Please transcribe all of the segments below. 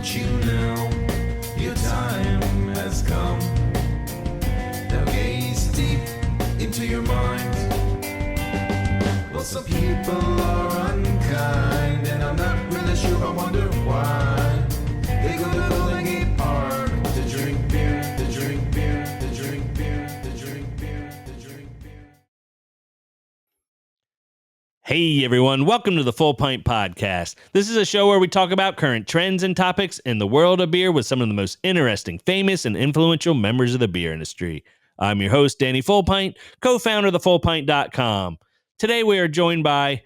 want you now. Your time has come. Now gaze deep into your mind. Well, some people are unkind, and I'm not really sure, I wonder why. They go to Golden Park to drink beer, to drink beer, to drink beer, to drink beer, to drink beer. Hey everyone, welcome to the Full Pint Podcast. This is a show where we talk about current trends and topics in the world of beer with some of the most interesting, famous, and influential members of the beer industry. I'm your host, Danny Fullpint, co-founder of thefullpint.com. Today we are joined by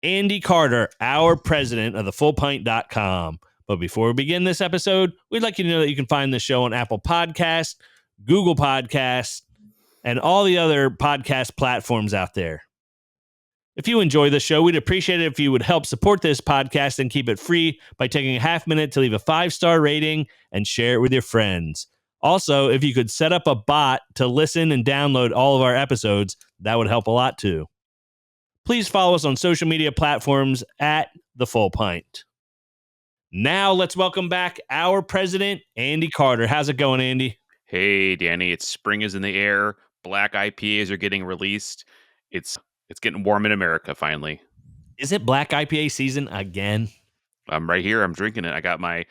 Andy Carter, our president of thefullpint.com. But before we begin this episode, we'd like you to know that you can find the show on Apple Podcasts, Google Podcasts, and all the other podcast platforms out there. If you enjoy the show, we'd appreciate it if you would help support this podcast and keep it free by taking a half minute to leave a 5-star rating and share it with your friends. Also, if you could set up a bot to listen and download all of our episodes, that would help a lot too. Please follow us on social media platforms at The Full Pint. Now let's welcome back our president, Andy Carter. How's it going, Andy? Hey, Danny, it's spring is in the air. Black IPAs are getting released. It's getting warm in America, finally. Is it Black IPA season again? I'm right here. I'm drinking it. I got my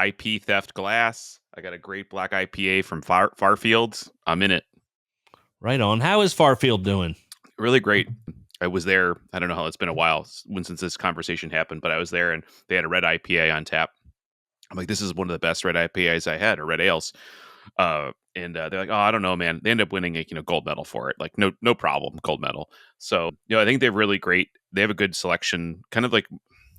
IP theft glass. I got a great black IPA from Farfields. I'm in it. Right on. How is Farfield doing? Really great. I was there. I don't know how it's been a while since this conversation happened, but I was there and they had a red IPA on tap. I'm like, this is one of the best red IPAs I had, or red ales. And they're like, oh, I don't know, man. They end up winning a gold medal for it. Like, no problem, gold medal. So, I think they're really great. They have a good selection, kind of like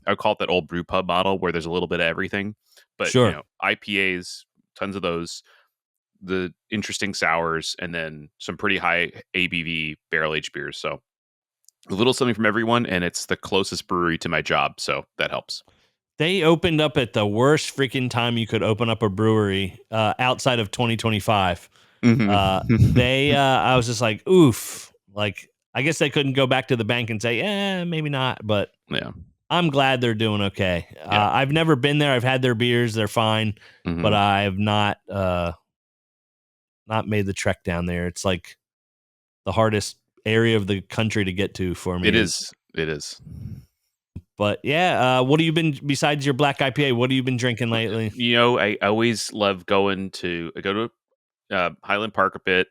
I would call it that old brew pub model where there's a little bit of everything. But Sure. IPAs, tons of those, the interesting sours, and then some pretty high ABV barrel aged beers. So a little something from everyone, and it's the closest brewery to my job, so that helps. They opened up at the worst freaking time you could open up a brewery outside of 2025. Mm-hmm. I was just like, oof. Like, I guess they couldn't go back to the bank and say, maybe not. But Yeah. I'm glad they're doing okay. Yeah. I've never been there. I've had their beers. They're fine. Mhm. But I have not made the trek down there. It's like the hardest area of the country to get to for me. It is. But yeah, what have you been, besides your black IPA, what have you been drinking lately? I always love go to Highland Park a bit.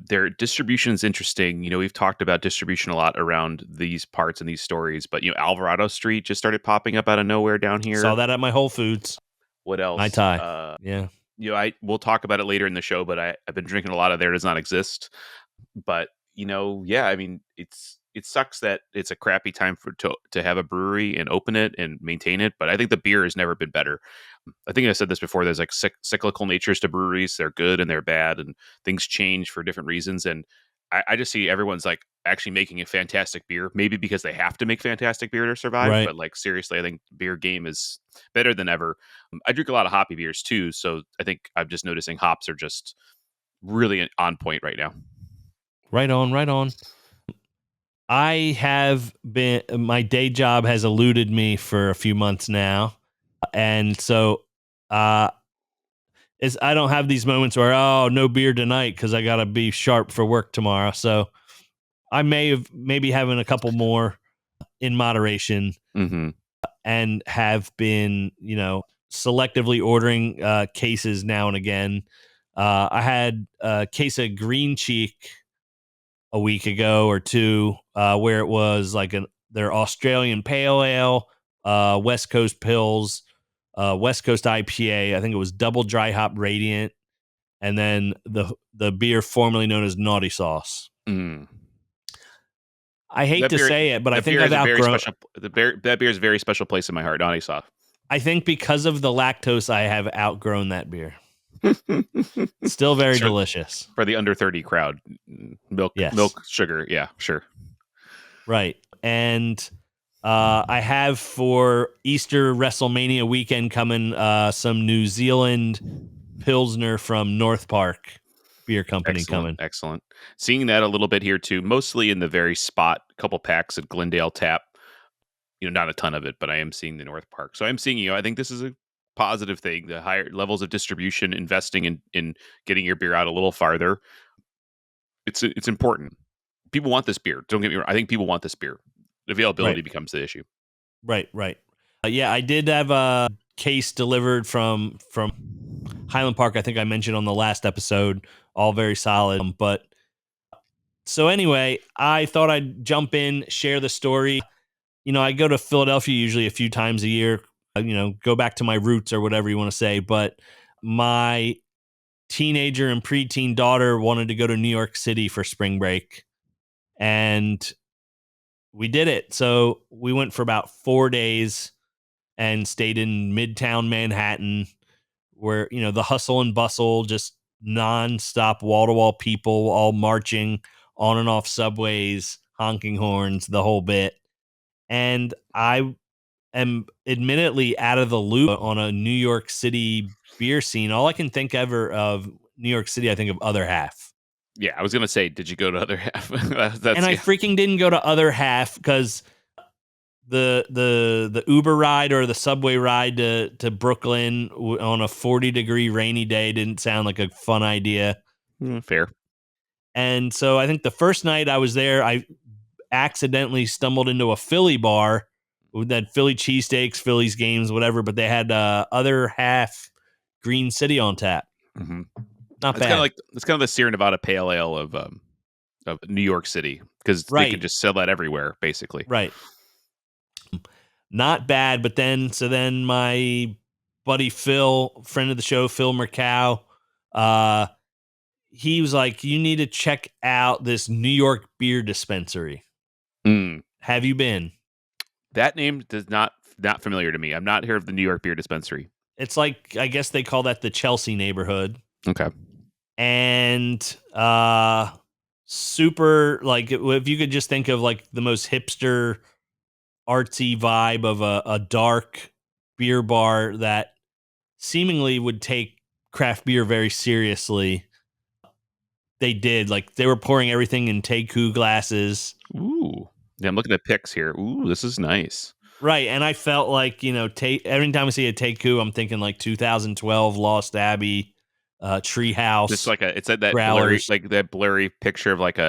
Their distribution is interesting. We've talked about distribution a lot around these parts and these stories, but Alvarado Street just started popping up out of nowhere down here. Saw that at my Whole Foods. What else? My tie. Yeah. We'll talk about it later in the show, but I've been drinking a lot of There Does Not Exist. But I mean, it sucks that it's a crappy time to have a brewery and open it and maintain it. But I think the beer has never been better. I think I said this before. There's like cyclical natures to breweries. They're good and they're bad, and things change for different reasons. And I just see everyone's like actually making a fantastic beer, maybe because they have to make fantastic beer to survive. Right. But like seriously, I think beer game is better than ever. I drink a lot of hoppy beers too, so I think I'm just noticing hops are just really on point right now. Right on. I have been, my day job has eluded me for a few months now. And so I don't have these moments where, no beer tonight because I got to be sharp for work tomorrow. So I maybe having a couple more in moderation, and have been, selectively ordering cases now and again. I had a case of Green Cheek a week ago or two, where it was like their Australian Pale Ale, West Coast Pills, West Coast IPA. I think it was Double Dry Hop Radiant, and then the beer formerly known as Naughty Sauce. I hate to say it, but I think I've outgrown that beer is a very special place in my heart. Naughty Sauce. I think because of the lactose, I have outgrown that beer. Still very delicious for the under 30 crowd. Milk, sugar. Yeah, sure. Right. And I have for Easter WrestleMania weekend coming some New Zealand Pilsner from North Park Beer Company coming. Excellent. Seeing that a little bit here too, mostly in the very spot, couple packs at Glendale Tap. Not a ton of it, but I am seeing the North Park. So I'm seeing, I think this is positive thing. The higher levels of distribution, investing in getting your beer out a little farther. It's important. People want this beer. Don't get me wrong. I think people want this beer. Availability Right. becomes the issue. Right. Yeah, I did have a case delivered from Highland Park. I think I mentioned on the last episode. All very solid. But so anyway, I thought I'd jump in, share the story. I go to Philadelphia usually a few times a year. Go back to my roots or whatever you want to say. But my teenager and preteen daughter wanted to go to New York City for spring break, and we did it. So we went for about 4 days and stayed in Midtown Manhattan, where the hustle and bustle, just nonstop wall-to-wall people all marching on and off subways, honking horns, the whole bit. And I am admittedly out of the loop on a New York City beer scene. All I can think ever of New York City, I think of Other Half. Yeah, I was gonna say, did you go to Other Half? And I freaking didn't go to Other Half because the Uber ride or the subway ride to Brooklyn on a 40-degree rainy day didn't sound like a fun idea. Fair. And so I think the first night I was there, I accidentally stumbled into a Philly bar with that Philly cheesesteaks, Phillies games, whatever, but they had Other Half Green City on tap. Mm-hmm. Not it's bad. It's kind of the Sierra Nevada Pale Ale of New York City, because they can just sell that everywhere, basically. Right. Not bad, but then my buddy Phil, friend of the show, Phil Mercow, he was like, "You need to check out this New York beer dispensary." Have you been? That name does not familiar to me. I'm not here of the New York Beer Dispensary. It's like, I guess they call that the Chelsea neighborhood. Okay. And super, like, if you could just think of like the most hipster, artsy vibe of a dark beer bar that seemingly would take craft beer very seriously. They did. Like, they were pouring everything in Teku glasses. Ooh. Yeah, I'm looking at pics here. Ooh, this is nice. Right, and I felt like, every time I see a Teku, I'm thinking like 2012 Lost Abbey, Treehouse. Just like it's that growlers. blurry picture of like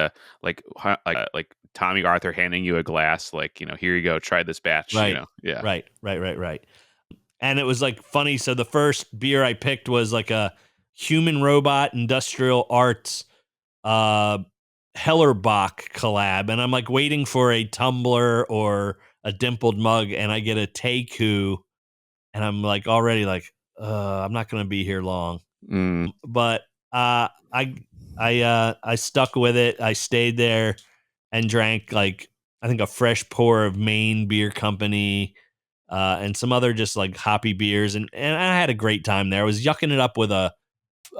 Tommy Arthur handing you a glass, like, here you go, try this batch. Right. Yeah. Right. And it was like funny. So the first beer I picked was like a Human Robot Industrial Arts Hellerbach collab, and I'm like waiting for a tumbler or a dimpled mug, and I get a Teku, and I'm like already like, I'm not gonna be here long. But I stuck with it. I stayed there and drank, like, I think a fresh pour of Maine Beer Company, and some other just like hoppy beers, and I had a great time there. I was yucking it up with a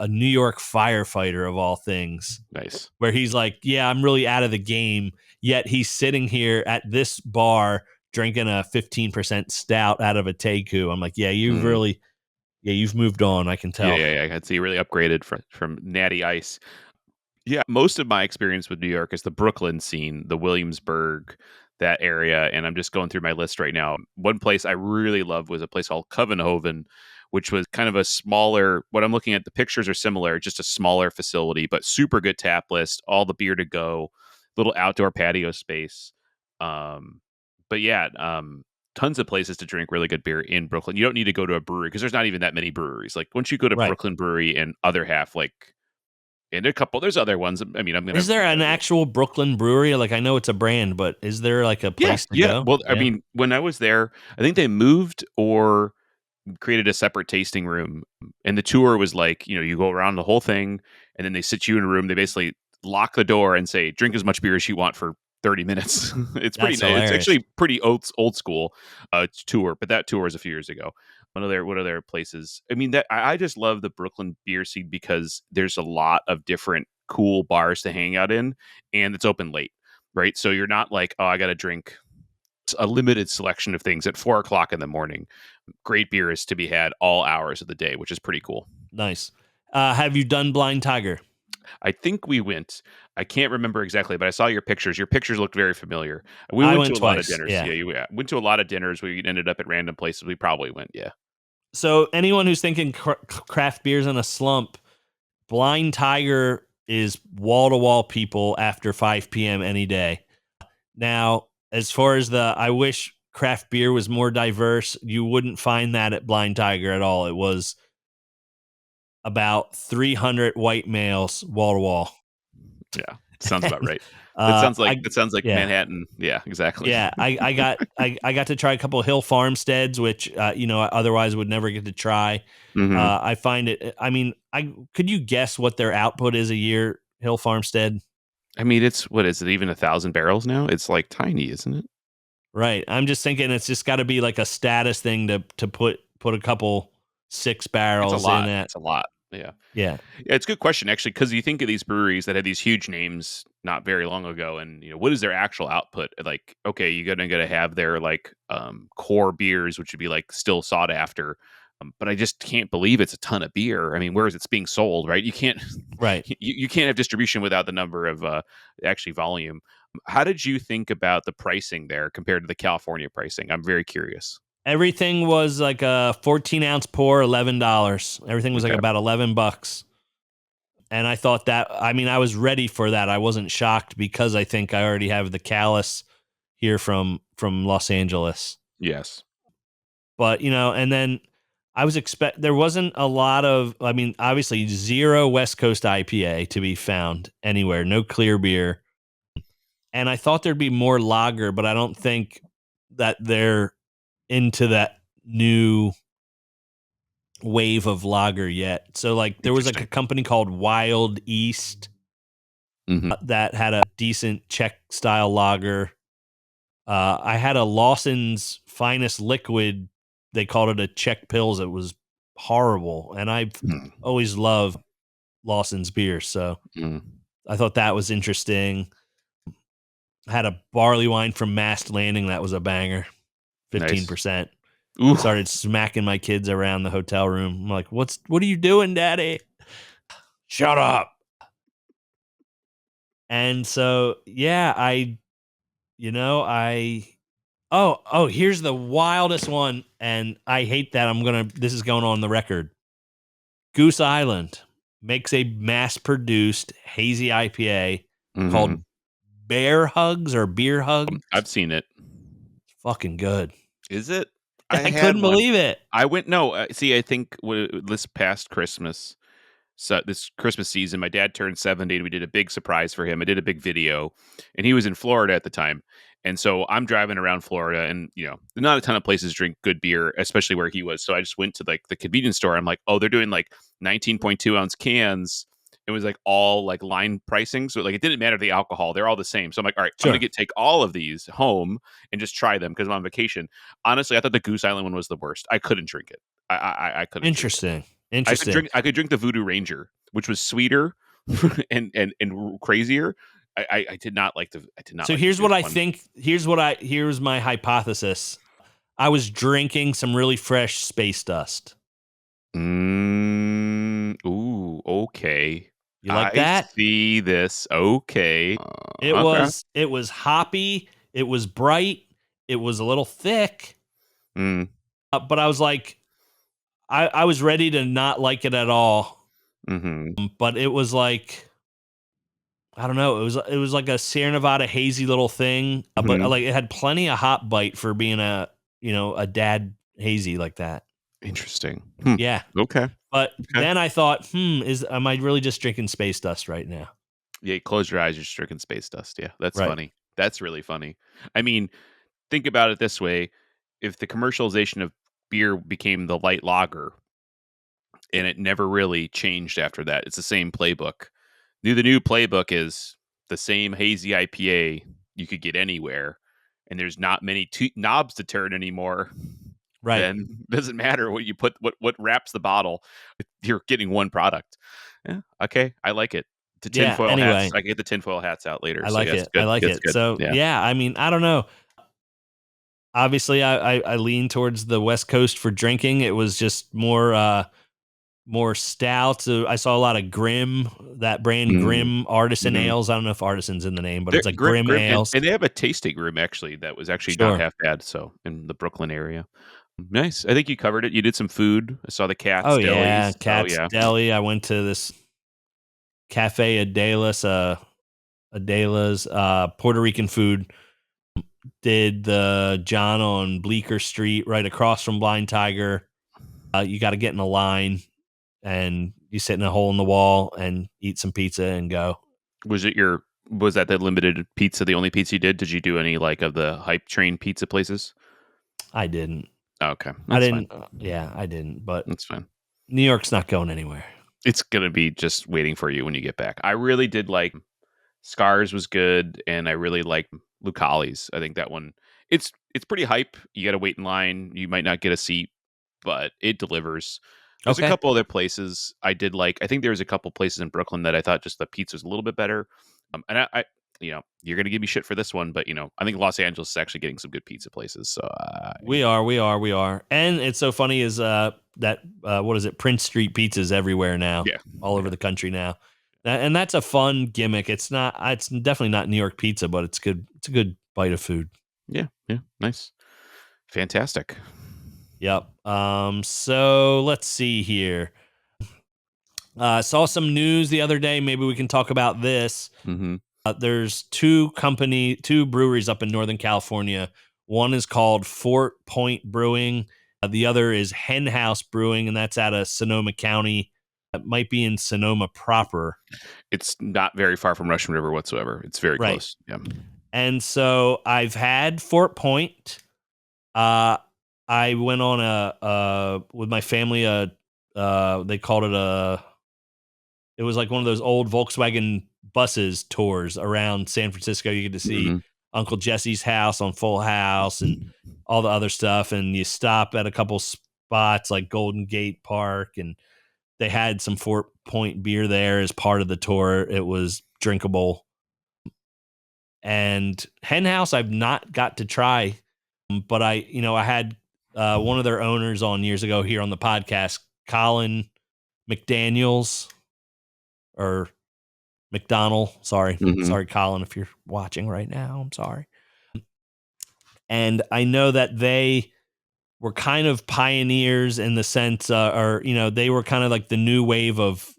New York firefighter of all things. Nice. Where he's like, yeah, I'm really out of the game, yet he's sitting here at this bar drinking a 15% stout out of a Teku. I'm like, yeah, you've moved on. I can tell. Yeah. I can see you really upgraded from Natty Ice. Yeah, most of my experience with New York is the Brooklyn scene, the Williamsburg, that area, and I'm just going through my list right now. One place I really loved was a place called Covenhoven, which was kind of a smaller, what I'm looking at, the pictures are similar, just a smaller facility, but super good tap list, all the beer to go, little outdoor patio space. But yeah, tons of places to drink really good beer in Brooklyn. You don't need to go to a brewery because there's not even that many breweries. Like, once you go to Brooklyn Brewery and Other Half, like, and there's other ones. I mean, Is there an actual Brooklyn brewery? Like, I know it's a brand, but is there like a place to go? Well, I mean, when I was there, I think they moved or created a separate tasting room, and the tour was like, you go around the whole thing, and then they sit you in a room. They basically lock the door and say, drink as much beer as you want for 30 minutes. It's pretty nice. It's actually pretty old school tour, but that tour was a few years ago. What other places? I mean, that I just love the Brooklyn beer scene because there's a lot of different cool bars to hang out in, and it's open late, right? So you're not like, oh, I got to drink a limited selection of things at 4:00 in the morning. Great beer is to be had all hours of the day, which is pretty cool. Nice. Have you done Blind Tiger? I think we went. I can't remember exactly, but I saw your pictures. Your pictures looked very familiar. We went to a lot of dinners. Yeah. We went to a lot of dinners. We ended up at random places. We probably went. Yeah. So anyone who's thinking craft beer's in a slump, Blind Tiger is wall to wall people after 5 p.m. any day. Now, as far as I wish craft beer was more diverse, you wouldn't find that at Blind Tiger at all. It was about 300 white males wall to wall. Yeah, sounds about right. Uh, That sounds like yeah. Manhattan. Yeah, exactly. Yeah, I got to try a couple of Hill Farmsteads, which I otherwise would never get to try. Hmm. I find it. I mean, could you guess what their output is a year, Hill Farmstead? I mean, it's what is it? Even 1,000 barrels now? It's like tiny, isn't it? Right. I'm just thinking it's just got to be like a status thing to put a couple 6 It's a barrels in lot. that. It's a lot. Yeah. Yeah. Yeah, it's a good question actually, because you think of these breweries that had these huge names not very long ago, and what is their actual output? Like, okay, you're gonna have their like core beers, which would be like still sought after. But I just can't believe it's a ton of beer. I mean, where is it being sold? Right? You can't Right. you can't have distribution without the number of actually volume. How did you think about the pricing there compared to the California pricing? I'm very curious. Everything was like a 14-ounce pour, $11. Everything was like Okay. about $11. And I thought I was ready for that. I wasn't shocked because I think I already have the callus here from Los Angeles. Yes. But, and then there wasn't a lot of, obviously zero West Coast IPA to be found anywhere, no clear beer. And I thought there'd be more lager, but I don't think that they're into that new wave of lager yet. So like there was like a Interesting. company called Wild East Mhm. that had a decent Czech style lager. I had a Lawson's Finest Liquid. They called it a Czech Pils. It was horrible, and I've Mm. always loved Lawson's beer, so Mm. I thought that was interesting. I had a barley wine from Mast Landing that was a banger, Nice. 15%. Ooh. Started smacking my kids around the hotel room. I'm like, what are you doing, Daddy? Shut up. And so, yeah, here's the wildest one. And I hate that this is going on the record. Goose Island makes a mass produced hazy IPA Mhm. called Bear Hugs or Beer Hugs. I've seen it. It's fucking good. Is it? I I had couldn't one. believe it. I went no, see, I think this past Christmas, so this Christmas season, my dad turned 70 and we did a big surprise for him. I did a big video and he was in Florida at the time. And so I'm driving around Florida and, not a ton of places drink good beer, especially where he was. So I just went to like the convenience store. I'm like, oh, they're doing like 19.2 ounce cans. It was like all like line pricing. So like it didn't matter the alcohol. They're all the same. So I'm like, all right, I'm Sure. going to take all of these home and just try them because I'm on vacation. Honestly, I thought the Goose Island one was the worst. I couldn't drink it. I couldn't drink it. Interesting. I could drink the Voodoo Ranger, which was sweeter and crazier. I did not like the. I did not. So like here's the what Goose I one. think. Here's my hypothesis. I was drinking some really fresh space dust. Ooh. Okay. You like I that? see this. Okay. It Okay. was hoppy. It was bright. It was a little thick. Mm. But I was like, I was ready to not like it at all. Hmm. But it was like, I don't know. It was like a Sierra Nevada hazy little thing. But Mhm. like it had plenty of hop bite for being a dad hazy like that. Interesting. Yeah. Okay. But Okay. then I thought, am I really just drinking space dust right now? Yeah. Close your eyes. You're stricken space dust. Yeah. That's Right. funny. That's really funny. I mean, think about it this way: if the commercialization of beer became the light lager, and it never really changed after that, it's the same playbook. The new playbook is the same hazy IPA you could get anywhere, and there's not many knobs to turn anymore. Right. Then doesn't matter what you put, what wraps the bottle. You're getting one product. Yeah, okay, I like it. The Yeah. tinfoil hats. Anyway, I can get the tinfoil hats out later. I So like yeah, it's it. I good. like It's it. good. So Yeah. yeah, I don't know. Obviously, I lean towards the West Coast for drinking. It was just more stout. So I saw a lot of Grim, that brand Grim Artisan Mm-hmm. ales. I don't know if Artisan's in the name, but They're it's like Grim grim, ales. and they have a tasting room actually that was actually not Sure. half bad. So in the Brooklyn area. Nice. I think you covered it. You did some food. I saw the Cat's Oh yeah, Delis. Oh Cat's yeah. Deli. I went to this Cafe Adela's Puerto Rican food. Did the John on Bleecker Street right across from Blind Tiger. You got to get in a line and you sit in a hole in the wall and eat some pizza and go. Was that the limited pizza, the only pizza you did? Did you do any like of the hype train pizza places? I didn't. Okay. I That's didn't. fine. Yeah, I didn't. But That's fine. New York's not going anywhere. It's gonna be just waiting for you when you get back. I really did like Scars was good, and I really like Lucali's. I think that one it's pretty hype. You got to wait in line. You might not get a seat, but it delivers. There's a Okay. couple other places I did like. I think there was a couple places in Brooklyn that I thought just the pizza was a little bit better. And I you're gonna give me shit for this one, but I think Los Angeles is actually getting some good pizza places. So We are. And it's so funny is that what is it? Prince Street Pizza's everywhere now, yeah, all over the country now. And that's a fun gimmick. It's definitely not New York pizza, but it's good. It's a good bite of food. yeah, nice, fantastic. Yep. So let's see here. Saw some news the other day. Maybe we can talk about this. Mm-hmm. There's two breweries up in Northern California. One is called Fort Point Brewing. The other is HenHouse Brewing, and that's out of Sonoma County. It might be in Sonoma proper. It's not very far from Russian River whatsoever. It's very Right. close. Yeah. And so I've had Fort Point. I went on with my family. They called it it was like one of those old Volkswagen buses tours around San Francisco. You get to see Mhm. Uncle Jesse's house on Full House and all the other stuff. And you stop at a couple spots like Golden Gate Park, and they had some Fort Point beer there as part of the tour. It was drinkable. And Hen House, I've not got to try, but I had one of their owners on years ago here on the podcast, Colin McDaniels or McDonald. Sorry, Mhm. Colin, if you're watching right now, I'm sorry. And I know that they were kind of pioneers in the sense, or they were kind of like the new wave of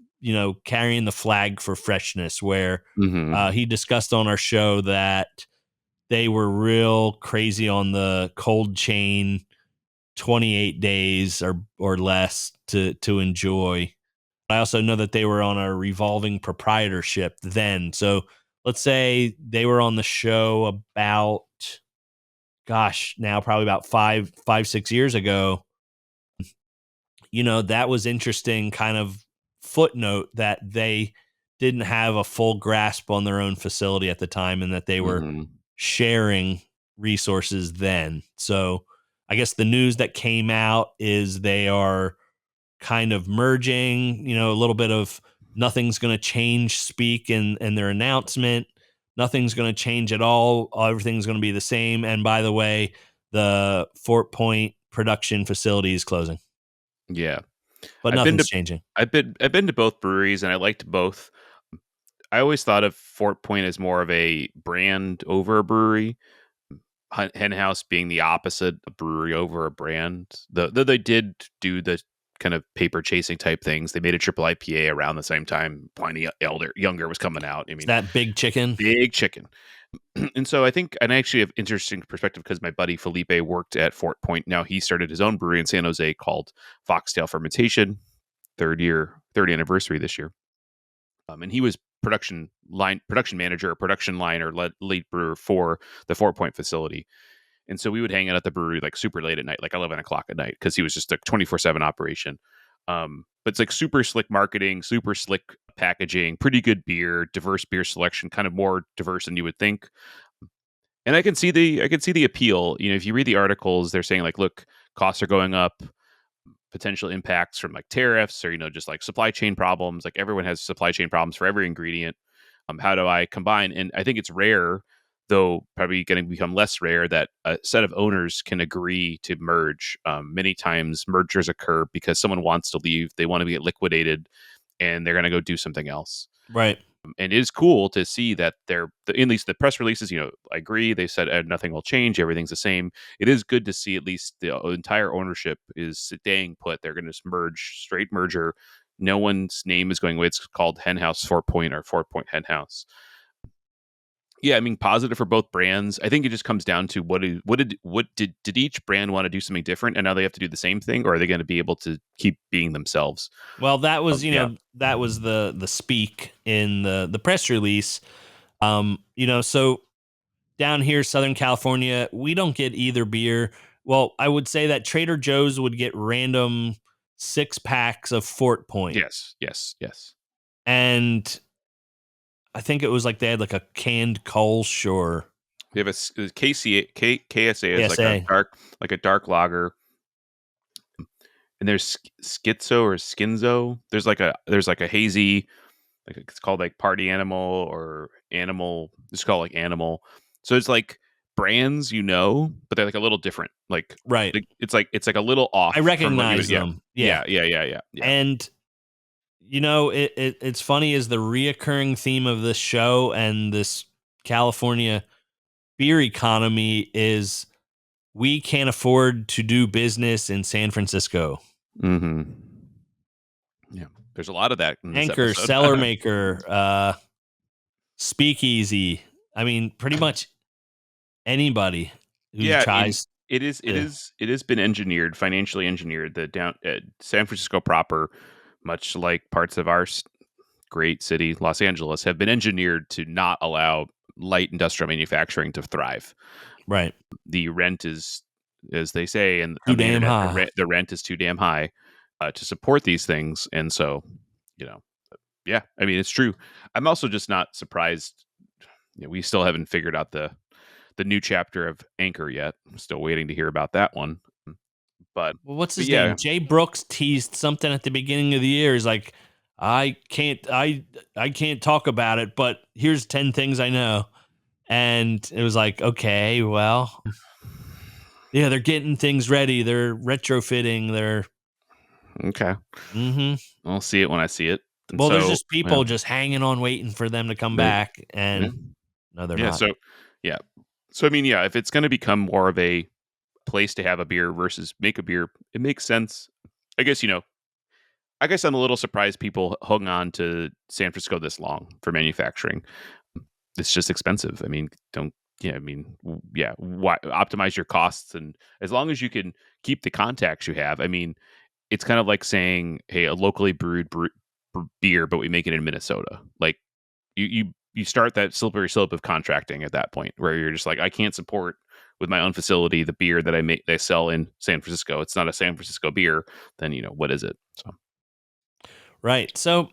carrying the flag for freshness. Where Mhm. he discussed on our show that they were real crazy on the cold chain, 28 days or less to enjoy. I also know that they were on a revolving proprietorship then. So let's say they were on the show about, now probably about 6 years ago. That was interesting kind of footnote that they didn't have a full grasp on their own facility at the time and that they were Mhm. sharing resources then. So I guess the news that came out is they are kind of merging, a little bit of nothing's going to change speak in their announcement. Nothing's going to change at all. Everything's going to be the same. And by the way, the Fort Point production facility is closing, Yeah. but I've been nothing's to changing. I've been to both breweries and I liked both. I always thought of Fort Point as more of a brand over a brewery. Hen House being the opposite, a brewery over a brand. Though they did do the kind of paper chasing type things. They made a triple IPA around the same time Pliny Younger was coming out. I Is mean, that Big Chicken? big chicken. And so I think, and I actually have interesting perspective because my buddy Felipe worked at Fort Point. Now he started his own brewery in San Jose called Foxtail Fermentation, third anniversary this year. And he was production manager, or production line, or lead brewer for the Fort Point facility. And so we would hang out at the brewery like super late at night, like 11 o'clock at night, because he was just a 24/7 operation. But it's like super slick marketing, super slick packaging, pretty good beer, diverse beer selection, kind of more diverse than you would think. And I can see the appeal. If you read the articles, they're saying like, look, costs are going up, potential impacts from like tariffs or just like supply chain problems. Like everyone has supply chain problems for every ingredient. How do I combine? And I think it's rare, though probably going to become less rare, that a set of owners can agree to merge. Many times mergers occur because someone wants to leave, they want to get liquidated, and they're going to go do something else. Right. And it is cool to see that at least the press releases, I agree. They said nothing will change. Everything's the same. It is good to see at least the entire ownership is staying put. They're going to merge, straight merger. No one's name is going away. It's called HenHouse 4 or 4 HenHouse. Yeah, I mean, positive for both brands. I think it just comes down to did each brand want to do something different, and now they have to do the same thing, or are they going to be able to keep being themselves? Well, that was Yeah. that was the speak in the press release. So down here, Southern California, we don't get either beer. Well, I would say that Trader Joe's would get random 6-packs of Fort Point. Yes. And I think it was like they had like a canned Kolsch or We have a KSA is KSA. like a dark lager, and there's Schizo or Skinzo. There's like a hazy, like it's called like Party Animal or Animal. It's called like Animal. So it's like brands, but they're like a little different. Like Right. it's like a little off. I from what you recognize would- them. Yeah. And it's funny is the reoccurring theme of this show and this California beer economy is we can't afford to do business in San Francisco. Mm-hmm. Yeah, there's a lot of that in this Anchor, episode. Cellar Maker, Speakeasy. I mean, pretty much anybody who tries. It has been engineered, financially engineered. The down San Francisco proper, much like parts of our great city, Los Angeles, have been engineered to not allow light industrial manufacturing to thrive. Right. The rent is, as they say, and too damn high. The rent is too damn high to support these things, and so yeah, I mean it's true. I'm also just not surprised. We still haven't figured out the new chapter of Anchor yet. I'm still waiting to hear about that one. But what's his name? Jay Brooks teased something at the beginning of the year. He's like, I can't talk about it, but here's 10 things I know. And it was like, okay, well, yeah, they're getting things ready. They're retrofitting. They're okay. Mm-hmm. I'll see it when I see it. And well, there's just people just hanging on, waiting for them to come back, and no, they're not. So I mean, if it's going to become more of a place to have a beer versus make a beer, it makes sense. I guess I'm a little surprised people hung on to San Francisco this long for manufacturing. It's just expensive. I mean, why optimize your costs, and as long as you can keep the contacts you have. I mean, it's kind of like saying, hey, a locally brewed beer, but we make it in Minnesota. Like you start that slippery slope of contracting at that point where you're just like, I can't support with my own facility the beer that they sell in San Francisco. It's not a San Francisco beer. Then what is it? So right. So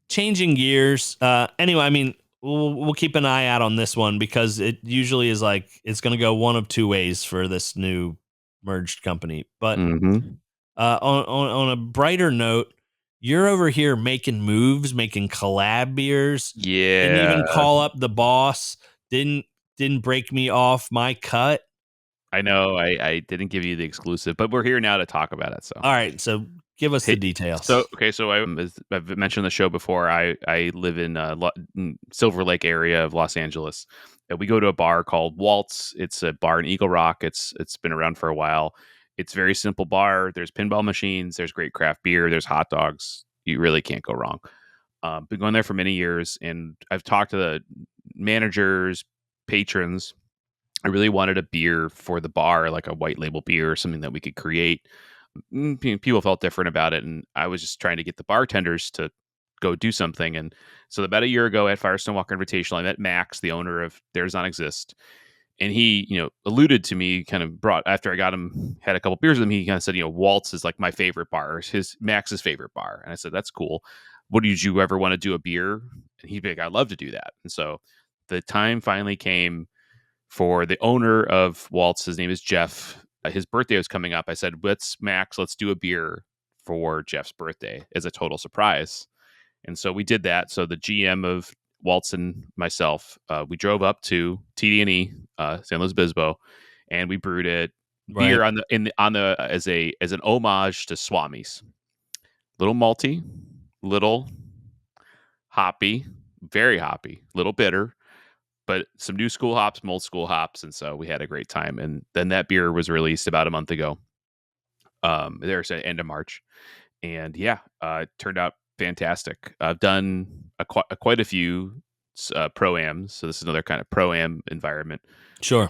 changing gears. Anyway, I mean, we'll keep an eye out on this one because it usually is like it's going to go one of two ways for this new merged company. But on a brighter note, you're over here making moves, making collab beers. Yeah. Didn't even call up the boss. Didn't break me off my cut. I know I didn't give you the exclusive, but we're here now to talk about it. So all right, so give us the details. So I've mentioned the show before. I live in Silver Lake area of Los Angeles. We go to a bar called Walt's. It's a bar in Eagle Rock. It's been around for a while. It's a very simple bar. There's pinball machines. There's great craft beer. There's hot dogs. You really can't go wrong. Been going there for many years, and I've talked to the managers, patrons. I really wanted a beer for the bar, like a white label beer or something that we could create. People felt different about it, and I was just trying to get the bartenders to go do something. And so about a year ago at Firestone Walker Invitational, I met Max, the owner of There's Not Exist. And he, alluded to me, kind of brought, after I got him, had a couple beers with him, he kind of said, Walt's is like my favorite bar, Max's favorite bar. And I said, that's cool. Did you ever want to do a beer? And he'd be like, I'd love to do that. And so the time finally came for the owner of Walt's. His name is Jeff. His birthday was coming up. I said, let's do a beer for Jeff's birthday as a total surprise. And so we did that. So the GM of Waltz and myself, we drove up to TDNE, San Luis Obispo, and we brewed it beer as an homage to Swami's. Little malty, little hoppy, very hoppy, a little bitter, but some new school hops, some old school hops, and so we had a great time. And then that beer was released about a month ago. There's an end of March, and yeah, it turned out fantastic. I've done quite a few pro-ams, so this is another kind of pro-am environment. Sure.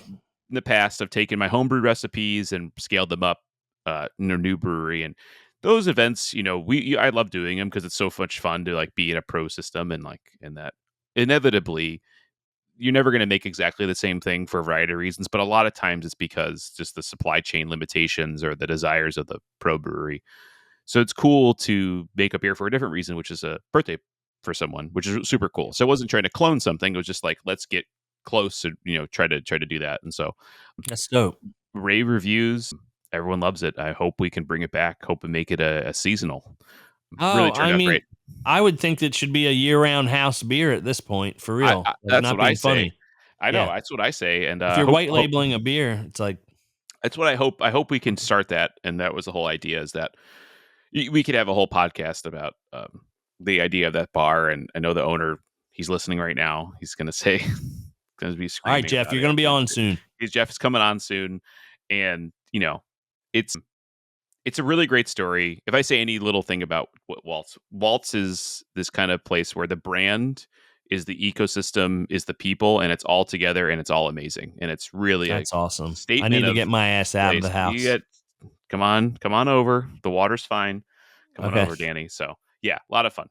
In the past, I've taken my homebrew recipes and scaled them up in a new brewery, and those events, I love doing them because it's so much fun to like be in a pro system, and like in that inevitably you're never going to make exactly the same thing for a variety of reasons, but a lot of times it's because just the supply chain limitations or the desires of the pro brewery. So it's cool to make a beer for a different reason, which is a birthday for someone, which is super cool. So I wasn't trying to clone something. It was just like, let's get close and, try to do that. And so That's dope. rave reviews, everyone loves it. I hope we can bring it back. Hope and make it a seasonal. Really turned out great. I would think that should be a year-round house beer at this point, for real. That's what I say. Funny. I know, that's what I say. And if you're white labeling a beer, it's like, that's what I hope. I hope we can start that. And that was the whole idea, is that we could have a whole podcast about the idea of that bar. And I know the owner, he's listening right now. He's going to say, going to be screaming. All right, Jeff, you're going to be on soon. Jeff is coming on soon. And, it's a really great story. If I say any little thing about what Walt's is this kind of place where the brand is the ecosystem, is the people, and it's all together and it's all amazing. And it's really that's awesome. I need to get my ass out of the house. Come on over. The water's fine. Come on over, Danny. So yeah, a lot of fun.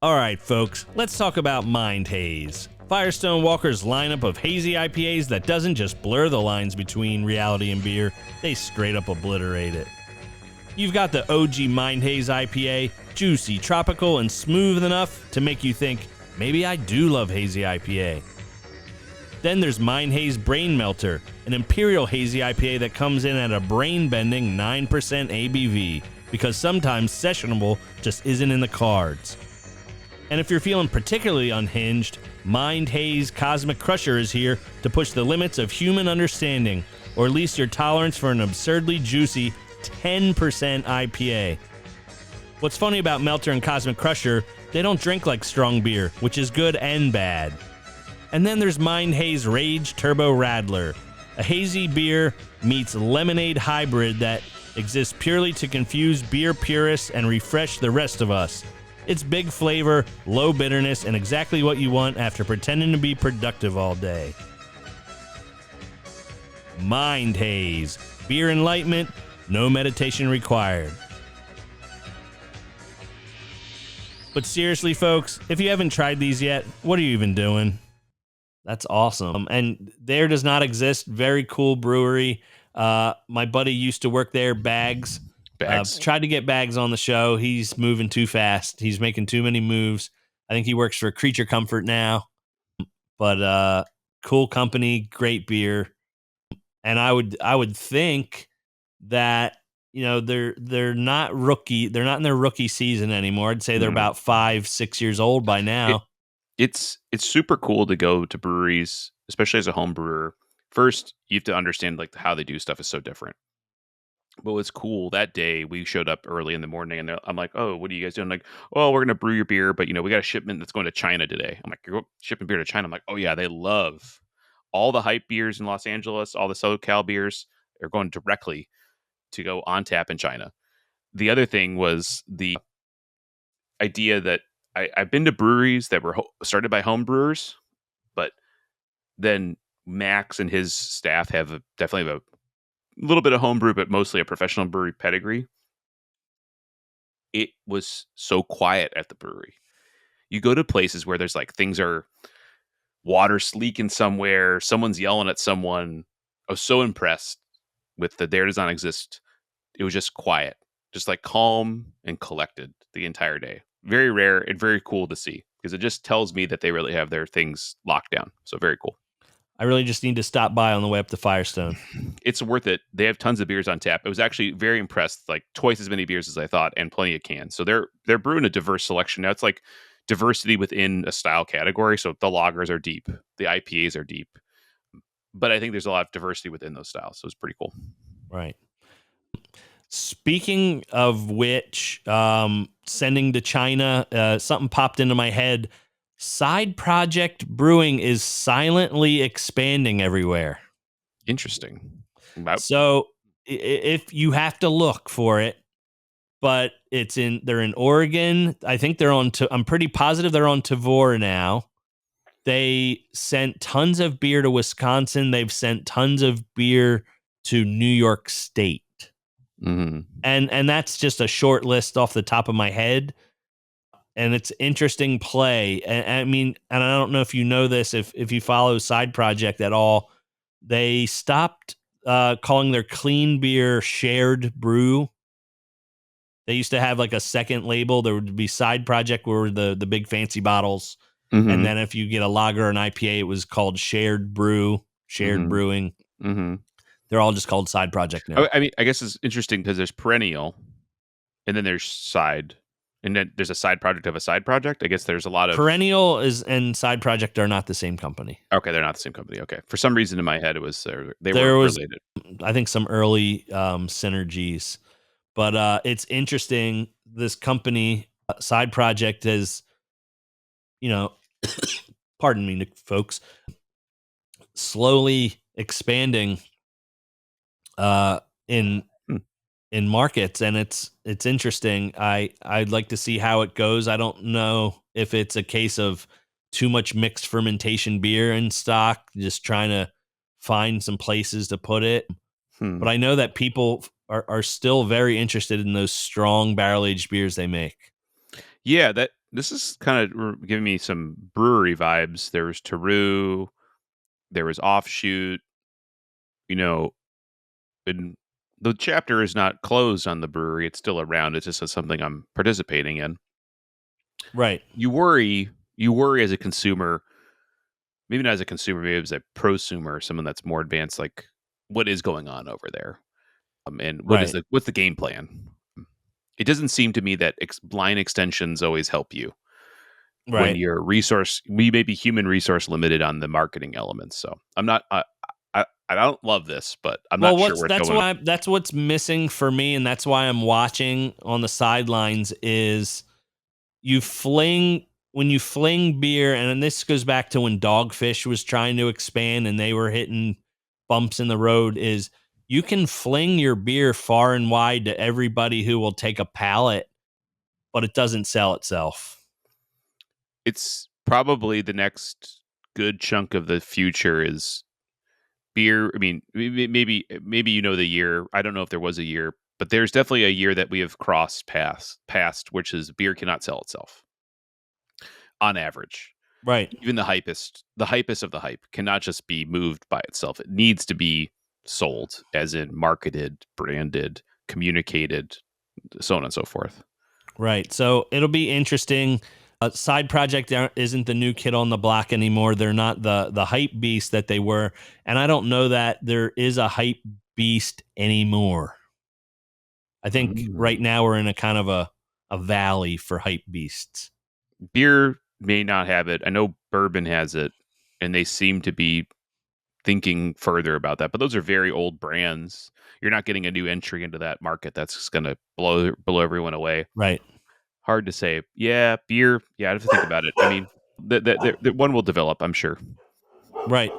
All right, folks, let's talk about Mind Haze. Firestone Walker's lineup of hazy IPAs that doesn't just blur the lines between reality and beer, they straight up obliterate it. You've got the OG Mind Haze IPA, juicy, tropical, and smooth enough to make you think, maybe I do love hazy IPA. Then there's Mind Haze Brain Melter, an imperial hazy IPA that comes in at a brain-bending 9% ABV, because sometimes sessionable just isn't in the cards. And if you're feeling particularly unhinged, Mind Haze Cosmic Crusher is here to push the limits of human understanding, or at least your tolerance for an absurdly juicy 10% IPA. What's funny about Melter and Cosmic Crusher, they don't drink like strong beer, which is good and bad. And then there's Mind Haze Rage Turbo Radler, a hazy beer meets lemonade hybrid that exists purely to confuse beer purists and refresh the rest of us. It's big flavor, low bitterness, and exactly what you want after pretending to be productive all day. Mind Haze, beer enlightenment, no meditation required. But seriously, folks, if you haven't tried these yet, what are you even doing? That's awesome. And there does not exist. Very cool brewery. My buddy used to work there, Bags. Tried to get Bags on the show. He's moving too fast. He's making too many moves. I think he works for Creature Comfort now. But cool company, great beer. And I would think that, they're not rookie. They're not in their rookie season anymore. I'd say they're about 5-6 years old by now. It's super cool to go to breweries, especially as a home brewer. First, you have to understand like how they do stuff is so different. But what's cool, that day we showed up early in the morning, and I'm like, "Oh, what are you guys doing?" Like, "Oh, we're gonna brew your beer, but we got a shipment that's going to China today." I'm like, "You're shipping beer to China?" I'm like, "Oh yeah, they love all the hype beers in Los Angeles, all the SoCal beers are going directly to go on tap in China." The other thing was the idea that I've been to breweries that were started by home brewers, but then Max and his staff definitely have a little bit of homebrew, but mostly a professional brewery pedigree. It was so quiet at the brewery. You go to places where there's like things are water's leaking somewhere, someone's yelling at someone. I was so impressed with the There Does Not Exist. It was just quiet, just like calm and collected the entire day. Very rare and very cool to see, because it just tells me that they really have their things locked down. So very cool. I really just need to stop by on the way up to Firestone. It's worth it. They have tons of beers on tap. I was actually very impressed, like twice as many beers as I thought, and plenty of cans. So they're brewing a diverse selection. Now it's like diversity within a style category. So the lagers are deep, the IPAs are deep, but I think there's a lot of diversity within those styles. So it's pretty cool. Right. Speaking of which, sending to China, something popped into my head. Side Project Brewing is silently expanding everywhere. Interesting. So if you have to look for it, but they're in Oregon. I think I'm pretty positive they're on Tavor now. They sent tons of beer to Wisconsin. They've sent tons of beer to New York State. Mm-hmm. And that's just a short list off the top of my head. And it's interesting play. And I mean, and I don't know if you know this, if you follow Side Project at all, they stopped calling their clean beer Shared Brew. They used to have like a second label. There would be Side Project where the big fancy bottles. Mm-hmm. And then if you get a lager or an IPA, it was called Shared Brew, Shared Mm-hmm. Brewing. Mm-hmm. They're all just called Side Project now. I mean, I guess it's interesting because there's perennial, and then there's side, and then there's a side project of a side project. I guess there's a lot of Perennial and Side Project are not the same company. Okay, they're not the same company. Okay, for some reason in my head it was they There were was, related. I think, some early synergies. But it's interesting. This company, Side Project, has, pardon me, folks, slowly expanding in Hmm. in markets, and it's interesting. I'd like to see how it goes. I don't know if it's a case of too much mixed fermentation beer in stock, just trying to find some places to put it. Hmm. But I know that people are still very interested in those strong barrel aged beers they make. Yeah, this is kind of giving me some brewery vibes. There was Taru, there was Offshoot. And the chapter is not closed on the brewery; it's still around. It's just something I'm participating in. Right. You worry as a consumer, maybe not as a consumer, maybe as a prosumer, someone that's more advanced. Like, what is going on over there? And Right. what's the game plan? It doesn't seem to me that line extensions always help you when Right. you're we may be human resource limited on the marketing elements. So I'm not, I don't love this, but I'm Well, not sure where it's going. that's what's missing for me, and that's why I'm watching on the sidelines. Is when you fling beer, and this goes back to when Dogfish was trying to expand and they were hitting bumps in the road. Is you can fling your beer far and wide to everybody who will take a pallet, but it doesn't sell itself. It's probably the next good chunk of the future is beer. I mean, maybe the year. I don't know if there was a year, but there's definitely a year that we have crossed past, which is beer cannot sell itself on average. Right. Even the hypest of the hype cannot just be moved by itself. It needs to be sold, as in marketed, branded, communicated, so on and so forth. Right. So it'll be interesting. Side Project isn't the new kid on the block anymore. They're not the hype beast that they were. And I don't know that there is a hype beast anymore. I think right now we're in a kind of a valley for hype beasts. Beer may not have it. I know bourbon has it, and they seem to be thinking further about that. But those are very old brands. You're not getting a new entry into that market that's just going to blow everyone away. Right. Hard to say. Yeah, beer. Yeah, I have to think about it. I mean, the one will develop, I'm sure. Right.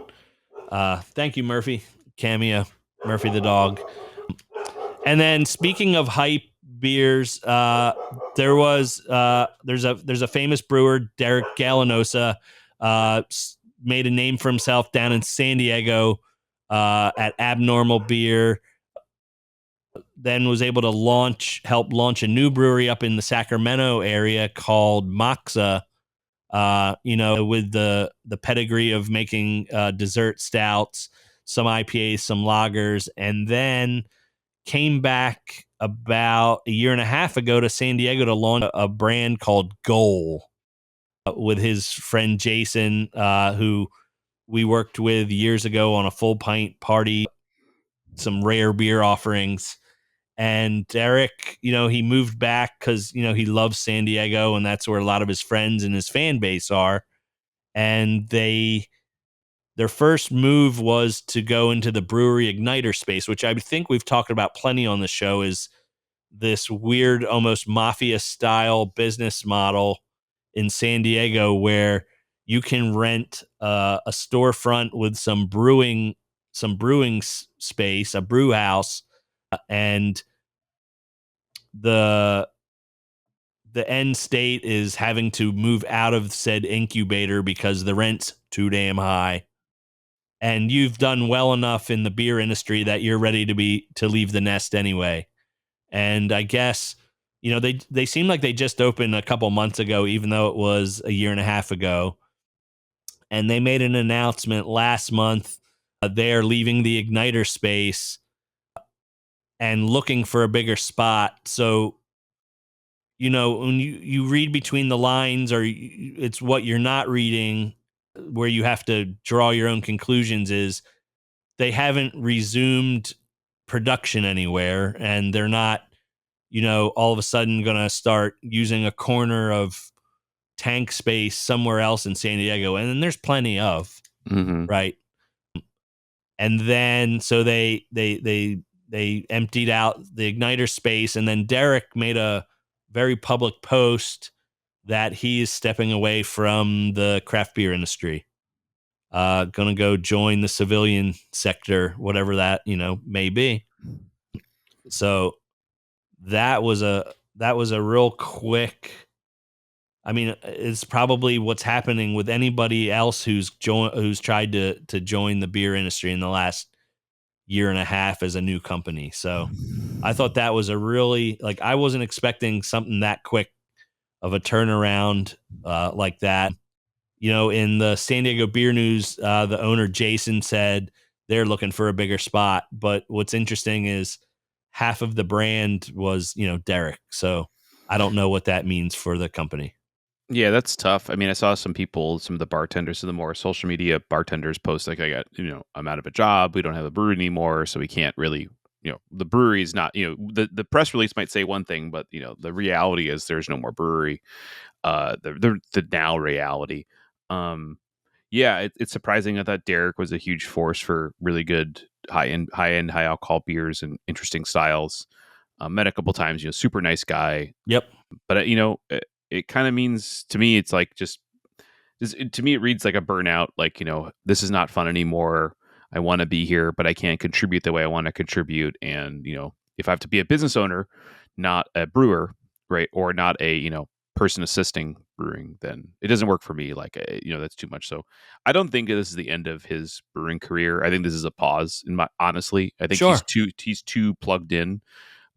Thank you, Murphy. Cameo. Murphy the dog. And then speaking of hype beers, there's a famous brewer, Derek Gallinosa, made a name for himself down in San Diego at Abnormal Beer. Then was able to help launch a new brewery up in the Sacramento area called Moxa. With the pedigree of making dessert stouts, some IPAs, some lagers, and then came back about a year and a half ago to San Diego to launch a brand called Goal with his friend Jason, who we worked with years ago on a full pint party, some rare beer offerings. And Derek, he moved back because, he loves San Diego, and that's where a lot of his friends and his fan base are. And their first move was to go into the brewery igniter space, which I think we've talked about plenty on the show, is this weird, almost mafia style business model in San Diego where you can rent a storefront with some brewing space, a brew house, and the end state is having to move out of said incubator because the rent's too damn high. And you've done well enough in the beer industry that you're ready to leave the nest anyway. And I guess, they seem like they just opened a couple months ago, even though it was a year and a half ago. And they made an announcement last month. They're leaving the Igniter space and looking for a bigger spot. So, when you read between the lines, or it's what you're not reading, where you have to draw your own conclusions, is they haven't resumed production anywhere, and they're not, all of a sudden going to start using a corner of tank space somewhere else in San Diego. And then there's plenty of, right. And then, so they emptied out the Igniter space, and then Derek made a very public post that he is stepping away from the craft beer industry. Gonna go join the civilian sector, whatever that, may be. So that was a real quick. I mean, it's probably what's happening with anybody else who's tried to join the beer industry in the last year and a half as a new company. So I thought that was a really, I wasn't expecting something that quick of a turnaround like that. In the San Diego Beer News, the owner, Jason, said they're looking for a bigger spot. But what's interesting is half of the brand was, Derek. So I don't know what that means for the company. Yeah, that's tough. I mean, I saw some of the bartenders, some of the more social media bartenders post like, I'm out of a job. We don't have a brewery anymore. So we can't really, the brewery is not, the press release might say one thing, but, the reality is there's no more brewery. The now reality. Yeah, it's surprising. I thought Derek was a huge force for really good high alcohol beers and interesting styles. Met a couple times, super nice guy. Yep. But it kind of means to me, it's like to me, it reads like a burnout. Like, this is not fun anymore. I want to be here, but I can't contribute the way I want to contribute. And, if I have to be a business owner, not a brewer, right, or not a, person assisting brewing, then it doesn't work for me. Like, that's too much. So I don't think this is the end of his brewing career. I think this is a pause. Honestly, I think he's too plugged in.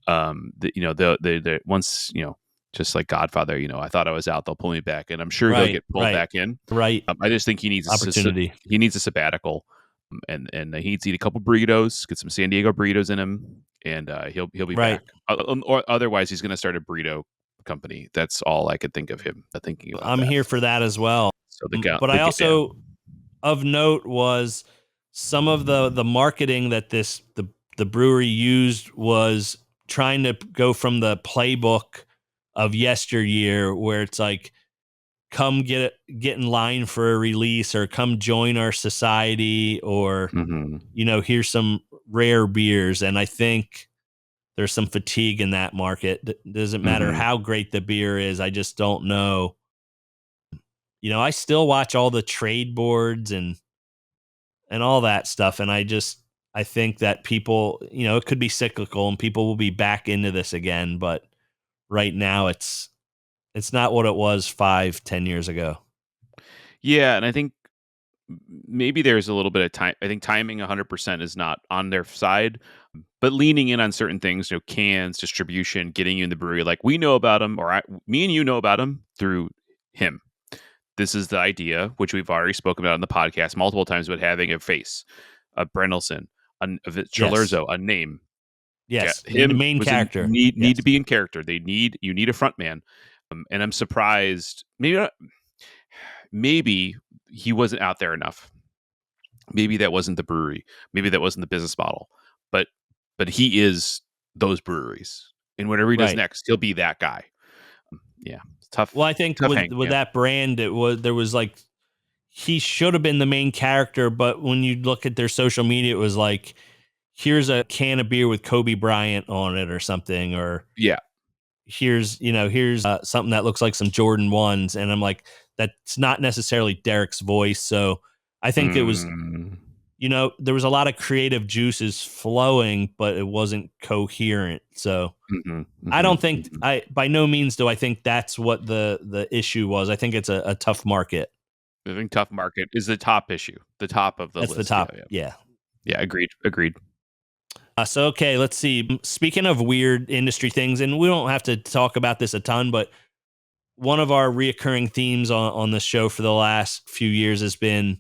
The once, just like Godfather, I thought I was out, they'll pull me back, and I'm sure he'll get pulled back in. Right. I just think he needs opportunity. He needs a sabbatical, and he needs to eat a couple burritos, get some San Diego burritos in him, and he'll be back. Or otherwise, he's going to start a burrito company. That's all I could think of him thinking about. I'm here for that as well. So but I also, of note, was some of the marketing that the brewery used was trying to go from the playbook of yesteryear, where it's like, come get in line for a release, or come join our society, or here's some rare beers. And I think there's some fatigue in that market. Doesn't matter how great the beer is. I just don't know. I still watch all the trade boards and all that stuff, and I think that people, it could be cyclical and people will be back into this again, but right now it's not what it was 5-10 years ago. Yeah, and I think maybe there's a little bit of time. I think timing 100% is not on their side, but leaning in on certain things, cans, distribution, getting you in the brewery. Like, we know about him, or me and you know about him through him. This is the idea, which we've already spoken about on the podcast multiple times, about having a face, a Brendelson, a Chilurzo, a name. Yes, the main character. Need to be in character. You need a front man. And I'm surprised, maybe he wasn't out there enough. Maybe that wasn't the brewery. Maybe that wasn't the business model. But he is those breweries. And whatever he does next, he'll be that guy. Yeah. Tough. Well, I think with that brand, there was like, he should have been the main character, but when you look at their social media, it was like, here's a can of beer with Kobe Bryant on it or something, or here's something that looks like some Jordan 1s. And I'm like, that's not necessarily Derek's voice. So I think it was, Mm, there was a lot of creative juices flowing, but it wasn't coherent. So mhm, I mhm, don't think mhm. by no means do I think that's what the issue was. I think it's a tough market. I think tough market is the top issue, the top of the That's the list. Yeah, top. yeah, Yeah. yeah. Agreed. So, okay, let's see. Speaking of weird industry things, and we don't have to talk about this a ton, but one of our reoccurring themes on the show for the last few years has been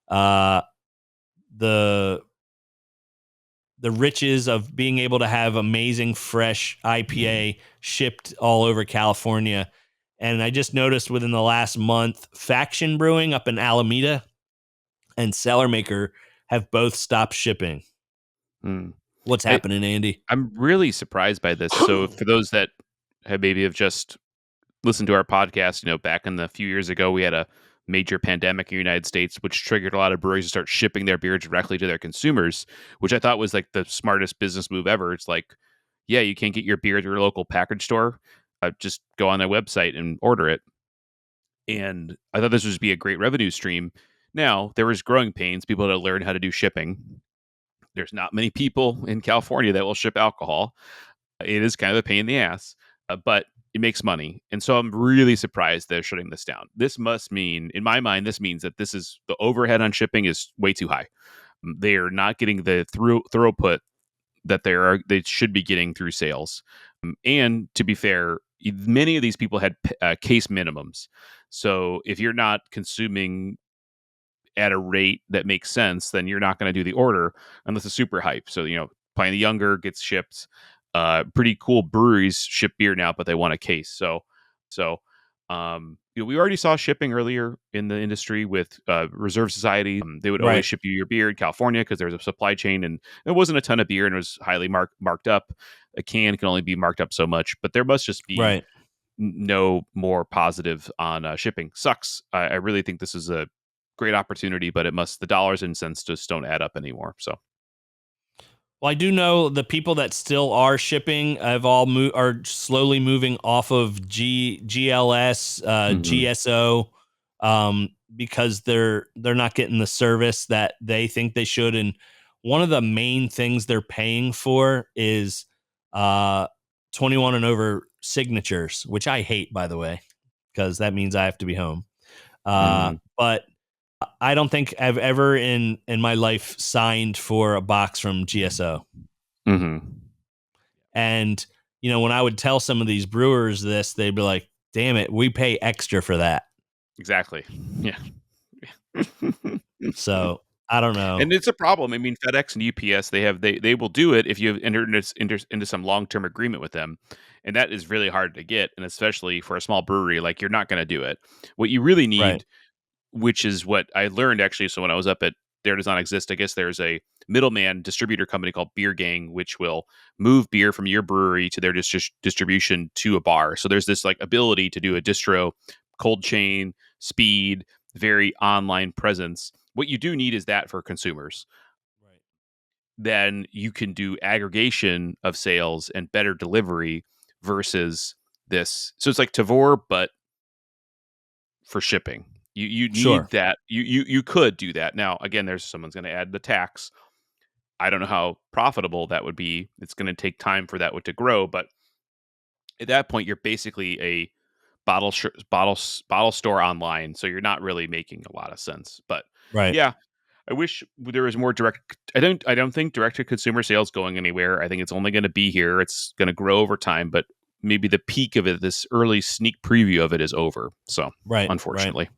uh, the the riches of being able to have amazing fresh IPA shipped all over California. And I just noticed within the last month, Faction Brewing up in Alameda and Cellar Maker have both stopped shipping. Mm. What's I, happening, Andy? I'm really surprised by this. So for those that have just listened to our podcast, back in the few years ago, we had a major pandemic in the United States, which triggered a lot of breweries to start shipping their beer directly to their consumers, which I thought was like the smartest business move ever. It's like, yeah, you can't get your beer at your local package store. Just go on their website and order it. And I thought this would be a great revenue stream. Now, there was growing pains. People had to learn how to do shipping. There's not many people in California that will ship alcohol. It is kind of a pain in the ass, but it makes money. And so I'm really surprised they're shutting this down. This must mean, in my mind, this means that this is the overhead on shipping is way too high. They are not getting the throughput that they should be getting through sales. And to be fair, many of these people had case minimums. So if you're not consuming at a rate that makes sense, then you're not going to do the order unless it's super hype. So, Pint the Younger gets shipped. Pretty cool breweries ship beer now, but they want a case. We already saw shipping earlier in the industry with Reserve Society. They would always Right. ship you your beer in California because there was a supply chain and there wasn't a ton of beer and it was highly marked up. A can can only be marked up so much, but there must just be Right. no more positive on shipping. Sucks. I really think this is a great opportunity, but the dollars and cents just don't add up anymore. So, Well, I do know the people that still are shipping have all are slowly moving off of GLS, mhm, GSO, because they're not getting the service that they think they should. And one of the main things they're paying for is uh, 21 and over signatures, which I hate, by the way, because that means I have to be home. mhm, But I don't think I've ever in my life signed for a box from GSO. mhm. And when I would tell some of these brewers this, they'd be like, "Damn it, we pay extra for that." Exactly. Yeah. So I don't know. And it's a problem. I mean, FedEx and UPS, they will do it if you have entered into some long term agreement with them, and that is really hard to get, and especially for a small brewery, like you're not going to do it. What you really Right. need, which is what I learned actually. So when I was up at There Does Not Exist, I guess there's a middleman distributor company called Beer Gang, which will move beer from your brewery to their distribution to a bar. So there's this like ability to do a distro, cold chain, speed, very online presence. What you do need is that for consumers. Right. Then you can do aggregation of sales and better delivery versus this. So it's like Tavor, but for shipping. You need Sure. that. You could do that. Now, again, there's someone's going to add the tax. I don't know how profitable that would be. It's going to take time for that to grow, but at that point, you're basically a bottle store online, so you're not really making a lot of sense. But Right. yeah, I wish there was more direct. I don't think direct to consumer sales going anywhere. I think it's only going to be here. It's going to grow over time, but maybe the peak of it, this early sneak preview of it, is over. So Right. Right. unfortunately.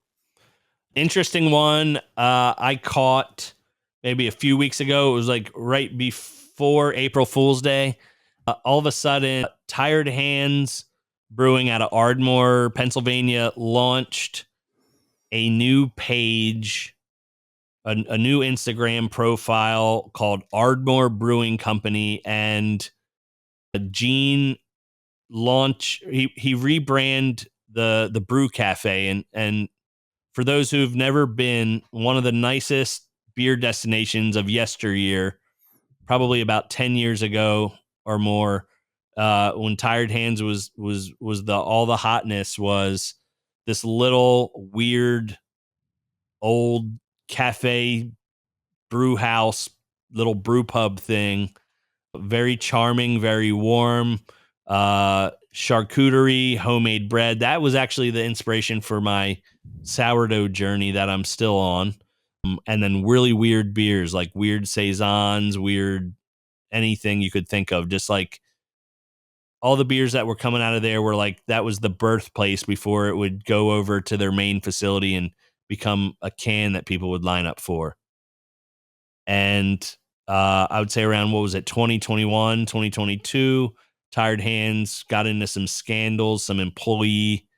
Interesting one. I caught maybe a few weeks ago. It was like right before April Fool's Day. All of a sudden, Tired Hands Brewing out of Ardmore, Pennsylvania, launched a new page, a new Instagram profile called Ardmore Brewing Company, and Gene he rebrand the brew cafe, and for those who've never been, one of the nicest beer destinations of yesteryear, probably about 10 years ago or more. when Tired Hands was the all the hotness was this little weird old cafe brew house, little brew pub thing. Very charming, very warm. Charcuterie, homemade bread. That was actually the inspiration for my sourdough journey that I'm still on. And then really weird beers, like weird saisons, weird anything you could think of. Just like all the beers that were coming out of there were like that was the birthplace before it would go over to their main facility and become a can that people would line up for. And I would say around, what was it, 2021, 2022, Tired Hands got into some scandals, some employee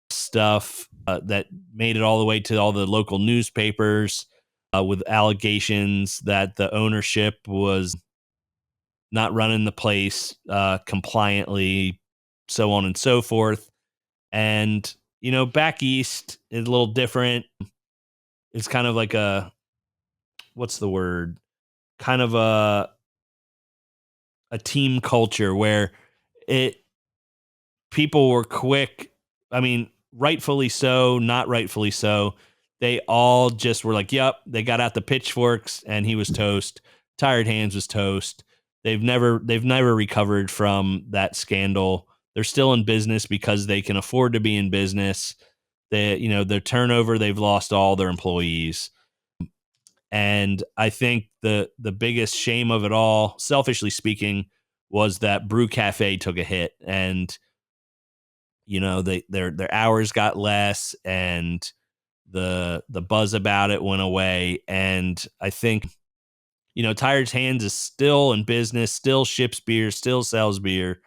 stuff that made it all the way to all the local newspapers with allegations that the ownership was not running the place compliantly, so on and so forth. And, back east is a little different. It's kind of like what's the word? Kind of a team culture where it people were quick. I mean, rightfully so, not rightfully so. They all just were like, yep, they got out the pitchforks and he was toast. Tired Hands was toast. They've never recovered from that scandal. They're still in business because they can afford to be in business. Their turnover, they've lost all their employees. And I think the biggest shame of it all, selfishly speaking, was that Brew Cafe took a hit, and their hours got less, and the buzz about it went away. And I think Tired Hands is still in business, still ships beer, still sells beer,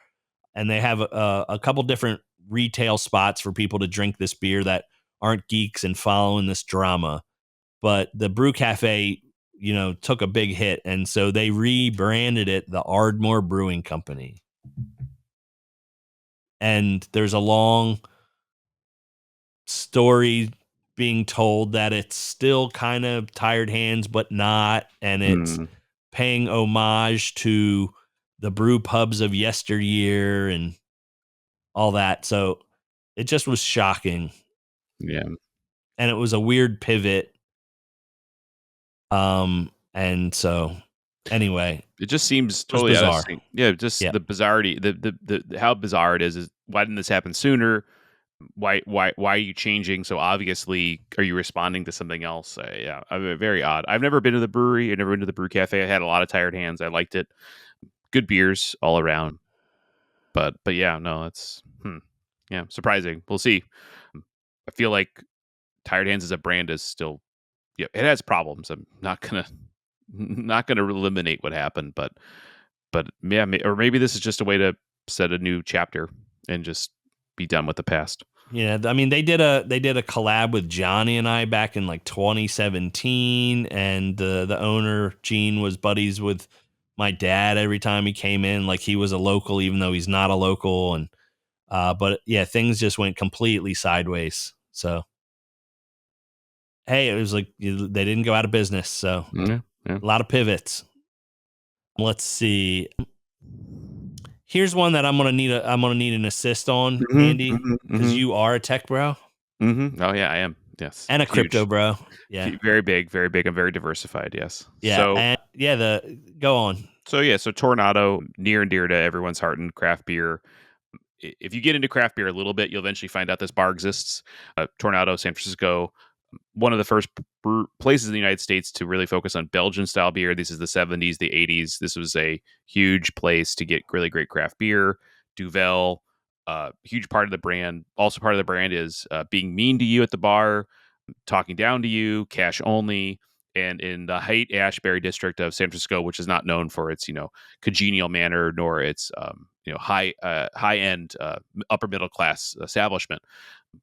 and they have a couple different retail spots for people to drink this beer that aren't geeks and following this drama. But the Brew Cafe, took a big hit. And so they rebranded it the Ardmore Brewing Company. And there's a long story being told that it's still kind of Tired Hands, but not. And it's paying homage to the brew pubs of yesteryear and all that. So it just was shocking. Yeah. And it was a weird pivot. And so anyway, it just seems totally out bizarre. of sync. Yeah, just the bizarrety, the how bizarre it is why didn't this happen sooner? Why are you changing so obviously? Are you responding to something else? Yeah, very odd. I've never been to the brewery. I've never been to the brew cafe. I had a lot of Tired Hands. I liked it. Good beers all around. But yeah, no, it's yeah, surprising. We'll see. I feel like Tired Hands as a brand is still, yeah, it has problems. I'm not gonna eliminate what happened, but yeah, or maybe this is just a way to set a new chapter and just be done with the past. Yeah, I mean they did a collab with Johnny and I back in like 2017, and the owner Gene was buddies with my dad every time he came in, like he was a local even though he's not a local. And but yeah, things just went completely sideways. So hey, it was like they didn't go out of business. So Yeah. a lot of pivots. Let's see. Here's one that I'm gonna need an assist on, Andy, because you are a tech bro. Oh yeah, I am. Yes, And a huge. Crypto bro. Yeah, very big, very big. I'm very diversified. Yes. yeah, So and yeah. Go on. so Toronado, near and dear to everyone's heart in craft beer. If you get into craft beer a little bit, you'll eventually find out this bar exists. Toronado, San Francisco, one of the first places in the United States to really focus on Belgian style beer. This is the 70s, the 80s. This was a huge place to get really great craft beer. Duvel, huge part of the brand. Also part of the brand is being mean to you at the bar, talking down to you, cash only. And in the Haight Ashbury district of San Francisco, which is not known for its, congenial manner, nor its, high end, upper middle class establishment.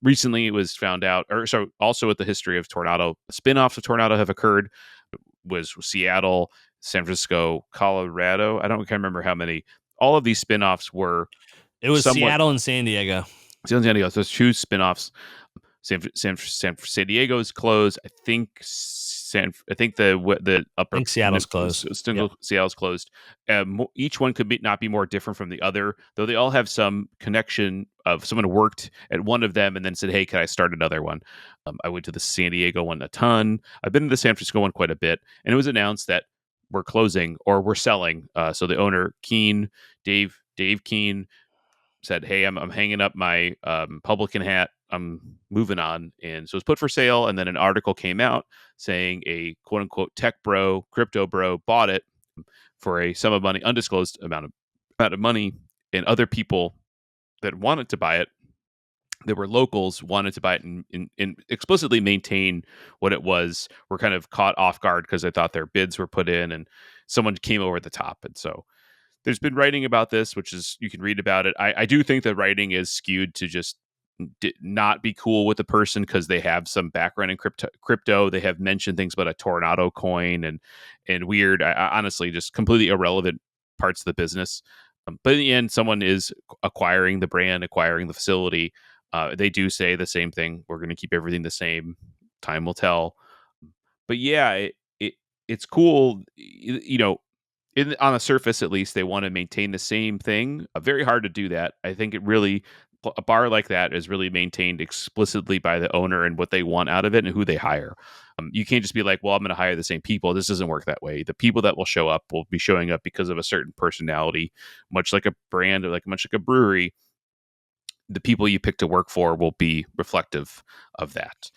Recently, it was found out, or so also with the history of Toronado, spin-offs of Toronado have occurred. Was Seattle, San Francisco, Colorado. I can't remember how many. All of these spin-offs were. It was Seattle and San Diego. San Diego. So there's two spin-offs. San Diego is closed. I think the upper I think Seattle's closed. Yep. Seattle's closed. Each one could not be more different from the other, though they all have some connection of someone who worked at one of them and then said, "Hey, can I start another one?" I went to the San Diego one a ton. I've been to the San Francisco one quite a bit, and it was announced that we're closing or we're selling. So the owner, Dave Keen, said, "Hey, I'm hanging up my publican hat. I'm moving on." And so it's put for sale. And then an article came out saying a quote unquote tech bro, crypto bro bought it for a sum of money, undisclosed amount of money. And other people that wanted to buy it, that were locals, wanted to buy it and explicitly maintain what it was, were kind of caught off guard because they thought their bids were put in and someone came over the top. And so there's been writing about this, which is, you can read about it. I do think the writing is skewed to just not be cool with the person because they have some background in crypto. They have mentioned things about a Toronado coin and weird, I honestly, just completely irrelevant parts of the business. But in the end, someone is acquiring the brand, acquiring the facility. They do say the same thing. We're going to keep everything the same. Time will tell. But yeah, it's cool. On the surface, at least, they want to maintain the same thing. Very hard to do that. I think a bar like that is really maintained explicitly by the owner and what they want out of it and who they hire. You can't just be like, well, I'm going to hire the same people. This doesn't work that way. The people that will show up will be showing up because of a certain personality, much like a brand, or much like a brewery. The people you pick to work for will be reflective of that.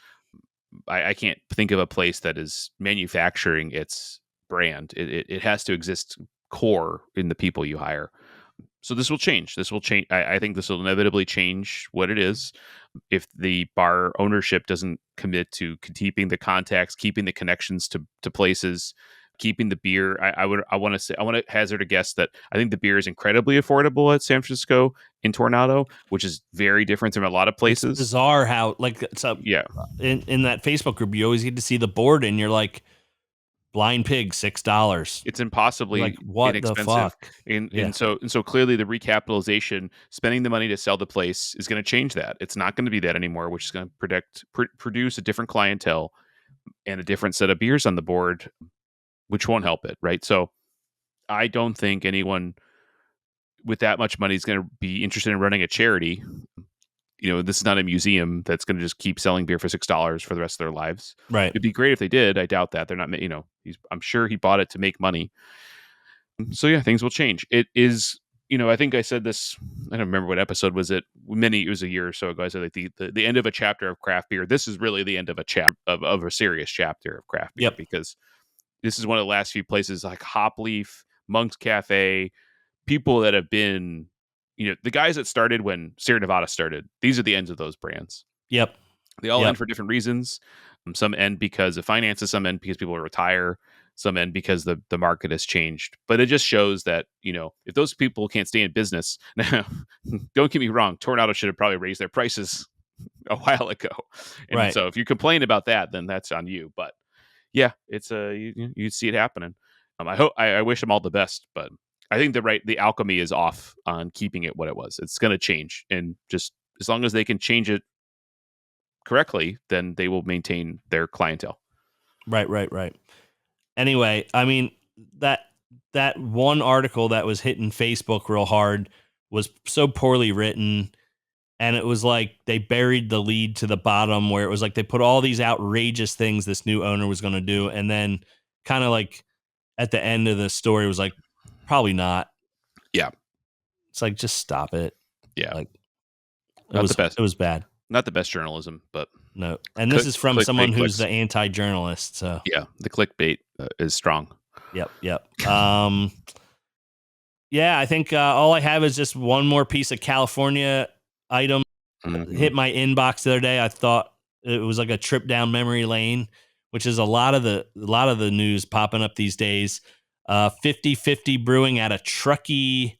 I can't think of a place that is manufacturing its brand. It has to exist core in the people you hire. So this will change. I think this will inevitably change what it is if the bar ownership doesn't commit to keeping the contacts, keeping the connections to places, keeping the beer. I want to hazard a guess that I think the beer is incredibly affordable at San Francisco in Toronado, which is very different from a lot of places. It's bizarre how yeah. In that Facebook group, you always get to see the board and you're like, blind pig, $6. It's impossibly like, what inexpensive. The fuck? And so clearly the recapitalization, spending the money to sell the place, is going to change that. It's not going to be that anymore, which is going to produce a different clientele and a different set of beers on the board, which won't help it, right? So I don't think anyone with that much money is going to be interested in running a charity. This is not a museum that's going to just keep selling beer for $6 for the rest of their lives. Right. It'd be great if they did. I doubt that. They're not, I'm sure he bought it to make money. So yeah, things will change. It is, I think I said this, I don't remember what episode was it. It was a year or so ago. I said like the end of a chapter of craft beer. This is really the end of a chapter of a serious chapter of craft beer. Yep. Because this is one of the last few places like Hop Leaf, Monk's Cafe, people that have been, the guys that started when Sierra Nevada started, these are the ends of those brands. Yep. They all end for different reasons. Some end because of finances, some end because people retire, some end because the market has changed. But it just shows that, if those people can't stay in business, now, don't get me wrong, Toronado should have probably raised their prices a while ago. And right. So if you complain about that, then that's on you. But yeah, it's you see it happening. I wish them all the best, but I think the alchemy is off on keeping it what it was. It's going to change, and just as long as they can change it correctly, then they will maintain their clientele. Right. Anyway, I mean, that one article that was hitting Facebook real hard was so poorly written, and it was like they buried the lead to the bottom, where it was like they put all these outrageous things this new owner was going to do, and then kind of like at the end of the story was like, probably not. Yeah. It's like, just stop it. Yeah. Like, not the best. It was bad. Not the best journalism, but no. And this is from someone who's the anti-journalist. So yeah, the clickbait is strong. Yep. Yeah, I think all I have is just one more piece of California item. Hit my inbox the other day. I thought it was like a trip down memory lane, which is a lot of the news popping up these days. 50/50 Brewing out of Truckee,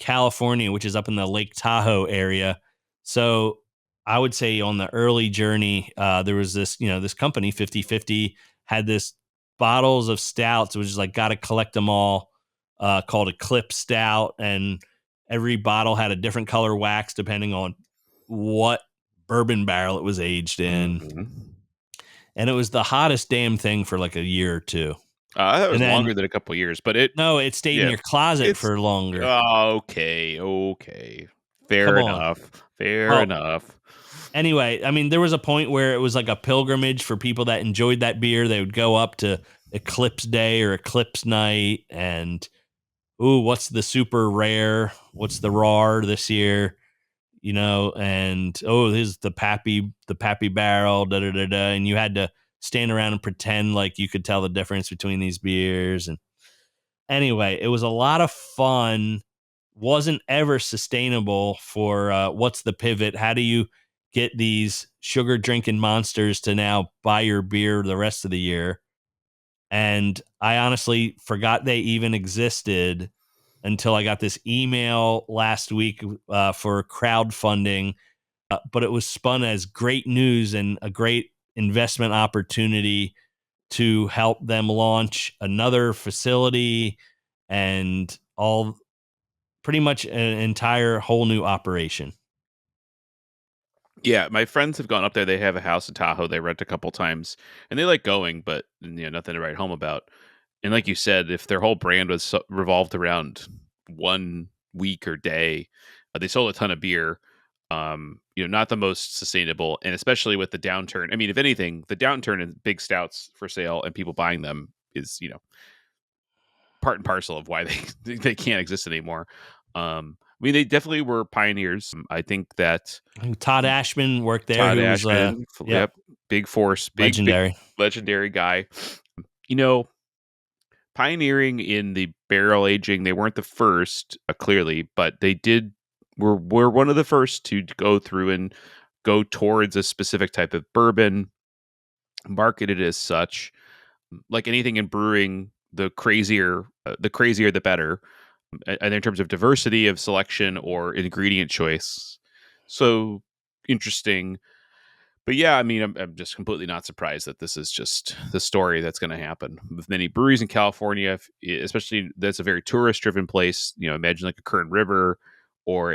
California, which is up in the Lake Tahoe area. So I would say on the early journey, there was this company, 50/50, had this bottles of stouts, which is like, got to collect them all, called Eclipse Stout. And every bottle had a different color wax depending on what bourbon barrel it was aged in. Mhm. And it was the hottest damn thing for like a year or two. I thought it And was then, longer than a couple years, but no, it stayed in yeah, your closet it's for longer. okay. Fair Come on. enough. Fair Well, enough. anyway, I mean, there was a point where it was like a pilgrimage for people that enjoyed that beer. They would go up to Eclipse Day or Eclipse Night and, ooh, what's the super rare? What's the RAR this year? You know, and here's the Pappy barrel, da da da da. And you had to stand around and pretend like you could tell the difference between these beers. And anyway, it was a lot of fun. Wasn't ever sustainable for what's the pivot? How do you get these sugar drinking monsters to now buy your beer the rest of the year? And I honestly forgot they even existed until I got this email last week for crowdfunding. But it was spun as great news and a great investment opportunity to help them launch another facility and all pretty much an entire whole new operation. Yeah, my friends have gone up there. They have a house in Tahoe. They rent a couple times, and they like going, but nothing to write home about. And like you said, if their whole brand was revolved around one week or day, they sold a ton of beer. Not the most sustainable, and especially with the downturn. I mean, if anything, the downturn in big stouts for sale and people buying them is part and parcel of why they can't exist anymore. I mean, they definitely were pioneers. I think that Todd Ashman worked there, Todd who was Ashman, yep, yep, big force, big legendary. legendary guy. You know, pioneering in the barrel aging. They weren't the first, clearly, but they did were one of the first to go through and go towards a specific type of bourbon, marketed as such. Like anything in brewing, the crazier the better, and in terms of diversity of selection or ingredient choice. So interesting. But yeah, I mean, I'm just completely not surprised that this is just the story that's going to happen with many breweries in California, especially that's a very tourist driven place. Imagine like a Kern River or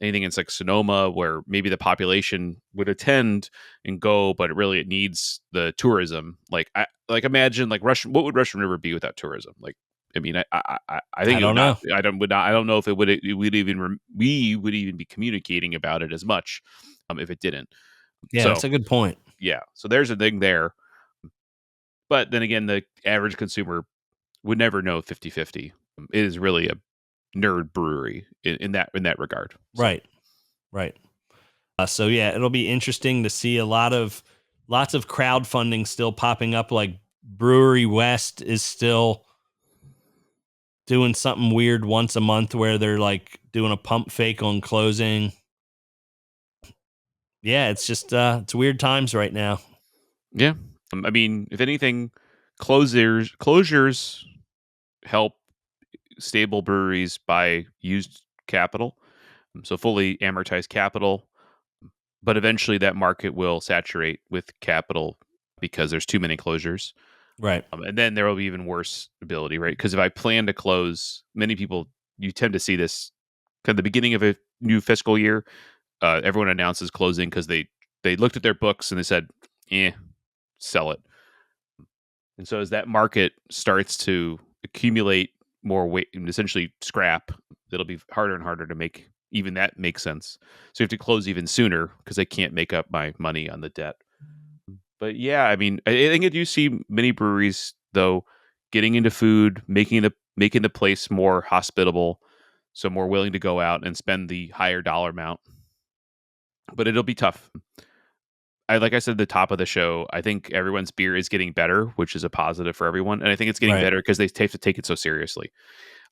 anything in like Sonoma, where maybe the population would attend and go, but it needs the tourism. Like imagine like Russian. What would Russian River be without tourism? Like, I mean, I think I it would don't not. know. I don't know if we would even be communicating about it as much if it didn't. Yeah, So that's a good point. yeah, so there's a thing there. But then again, the average consumer would never know 50/50. It is really a nerd brewery in that regard. So Right. Right. So yeah, it'll be interesting to see lots of crowdfunding still popping up. Like Brewery West is still doing something weird once a month where they're like doing a pump fake on closing. Yeah, it's just it's weird times right now. yeah, I mean, if anything, closures help stable breweries buy used capital, so fully amortized capital. But eventually, that market will saturate with capital because there's too many closures. Right. And then there will be even worse ability, right? Because if I plan to close, many people, you tend to see this kind of the beginning of a new fiscal year. Everyone announces closing because they looked at their books and they said, sell it. And so as that market starts to accumulate more weight and essentially scrap, it'll be harder and harder to make even that make sense. So you have to close even sooner because I can't make up my money on the debt. But yeah, I mean, I think I do see many breweries though getting into food, making the place more hospitable, so more willing to go out and spend the higher dollar amount. But it'll be tough. Like I said at the top of the show, I think everyone's beer is getting better, which is a positive for everyone, and I think it's getting Right. better because they have to take it so seriously.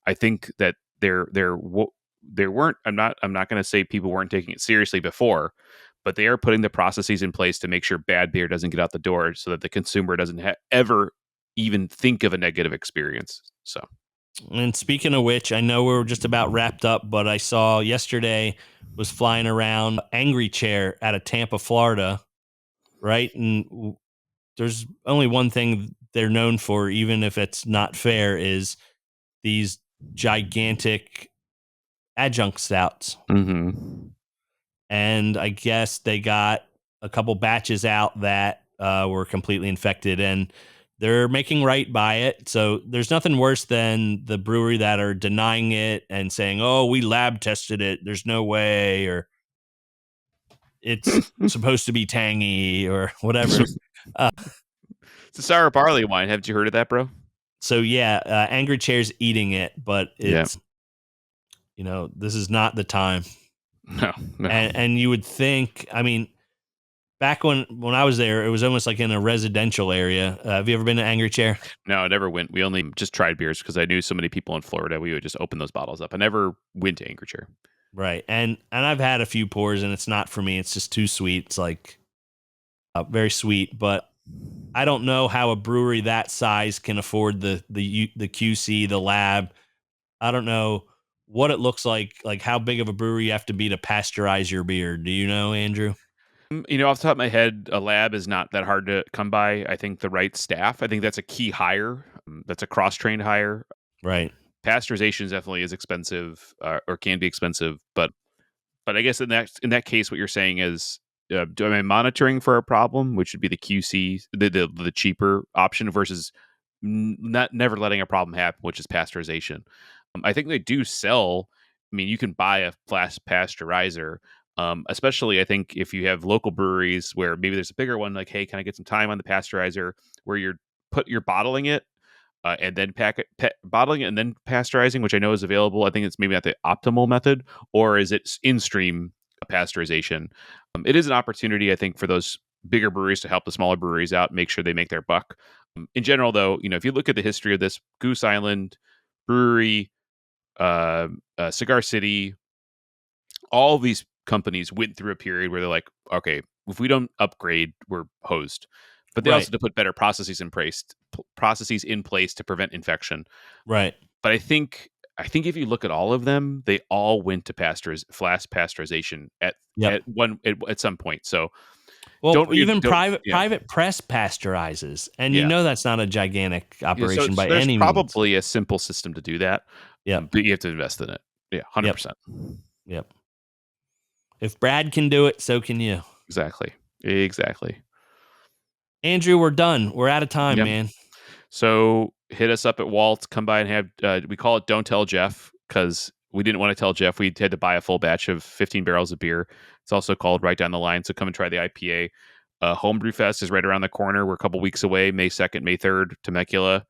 I think that there weren't. I'm not going to say people weren't taking it seriously before, but they are putting the processes in place to make sure bad beer doesn't get out the door, so that the consumer doesn't ever even think of a negative experience. So And speaking of which, I know we're just about wrapped up, but I saw yesterday was flying around Angry Chair out of Tampa, Florida, right? And there's only one thing they're known for, even if it's not fair, is these gigantic adjunct stouts. mm-hmm. and I guess they got a couple batches out that were completely infected, and they're making right by it. So there's nothing worse than the brewery that are denying it and saying, "Oh, we lab tested it. There's no way," or "It's supposed to be tangy," or whatever. It's a sour barley wine. Haven't you heard of that, bro? So yeah, Angry Chair's eating it, but it's this is not the time. No. And you would think, I mean, back when I was there, it was almost like in a residential area. Have you ever been to Angry Chair? No, I never went. We only just tried beers because I knew so many people in Florida. We would just open those bottles up. I never went to Angry Chair. Right. And I've had a few pours, and it's not for me. It's just too sweet. It's like very sweet, but I don't know how a brewery that size can afford the QC, the lab. I don't know what it looks like how big of a brewery you have to be to pasteurize your beer. Do you know, Andrew? Off the top of my head, a lab is not that hard to come by. I think the right staff, I think that's a key hire. That's a cross-trained hire. Right. Pasteurization definitely is expensive or can be expensive, but I guess in that case, what you're saying is, am I monitoring for a problem, which would be the QC, the cheaper option versus never letting a problem happen, which is pasteurization. I think they do sell. I mean, you can buy a flash pasteurizer. Especially, I think if you have local breweries where maybe there's a bigger one, like, hey, can I get some time on the pasteurizer, where you're bottling it and then bottling it and then pasteurizing, which I know is available. I think it's maybe not the optimal method, or is it in-stream pasteurization? It is an opportunity, I think, for those bigger breweries to help the smaller breweries out, make sure they make their buck. In general, though, if you look at the history of this, Goose Island Brewery, Cigar City, all these companies went through a period where they're like, okay, if we don't upgrade, we're hosed. But they also had to put better processes in place to prevent infection. Right. But I think if you look at all of them, they all went to flash pasteurization at some point. So, private press pasteurizes, and that's not a gigantic operation by any means. There's probably a simple system to do that. Yeah, but you have to invest in it. Yeah, 100%. Yep. If Brad can do it, so can you. Exactly. Andrew, we're done. We're out of time, man. So hit us up at Walt. Come by and have, we call it Don't Tell Jeff, because we didn't want to tell Jeff we had to buy a full batch of 15 barrels of beer. It's also called Right Down the Line. So come and try the IPA. Homebrew Fest is right around the corner. We're a couple weeks away, May 2nd, May 3rd, Temecula.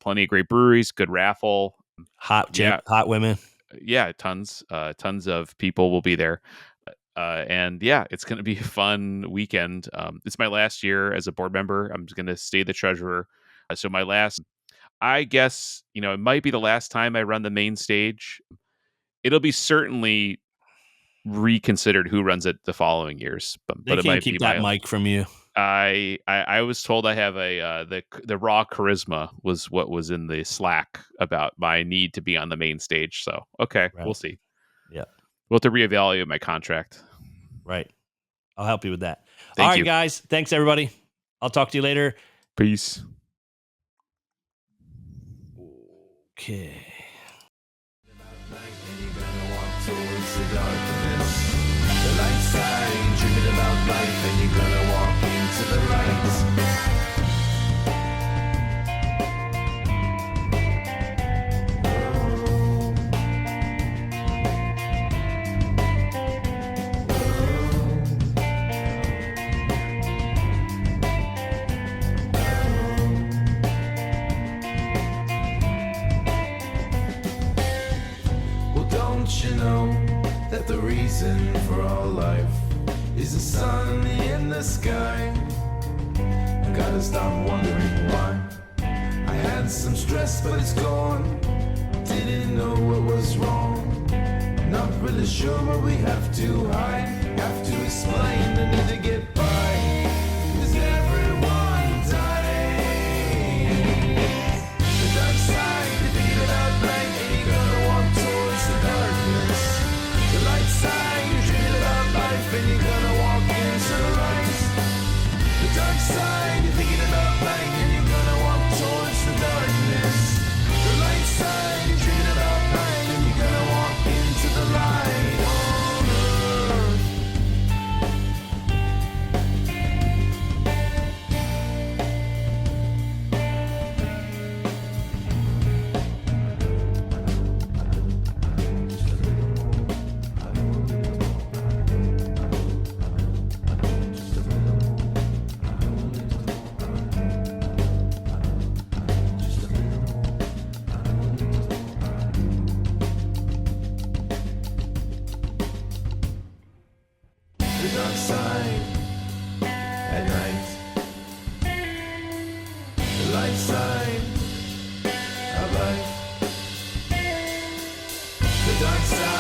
Plenty of great breweries, good raffle. Hot women. Yeah, tons of people will be there. And it's going to be a fun weekend. It's my last year as a board member. I'm going to stay the treasurer. So I guess, it might be the last time I run the main stage. It'll be certainly reconsidered who runs it the following years. But they can't keep that mic from you. I was told I have the raw charisma was what was in the Slack about my need to be on the main stage. So, okay, We'll see. Yeah. We'll have to reevaluate my contract. Right. I'll help you with that. Thank All right, you. guys. Thanks, everybody. I'll talk to you later. Peace. Okay. The light side, dreaming about life, and you're gonna walk into the light. Well, don't you know that the reason for all life is the sun in the sky? I gotta stop wondering why. I had some stress, but it's gone. Didn't know what was wrong. Not really sure what we have to hide. Have to explain the need to get by. 'Cause everyone dies. The dark side, you're thinking about light, and you're gonna walk towards the darkness. The light side, you're dreaming about life, and you're gonna walk into the light. The dark side, you're thinking about light, and you're gonna walk towards the darkness. The light side, you're dreaming about light, and you're gonna walk into the light on earth. at night. The light side of life. The dark side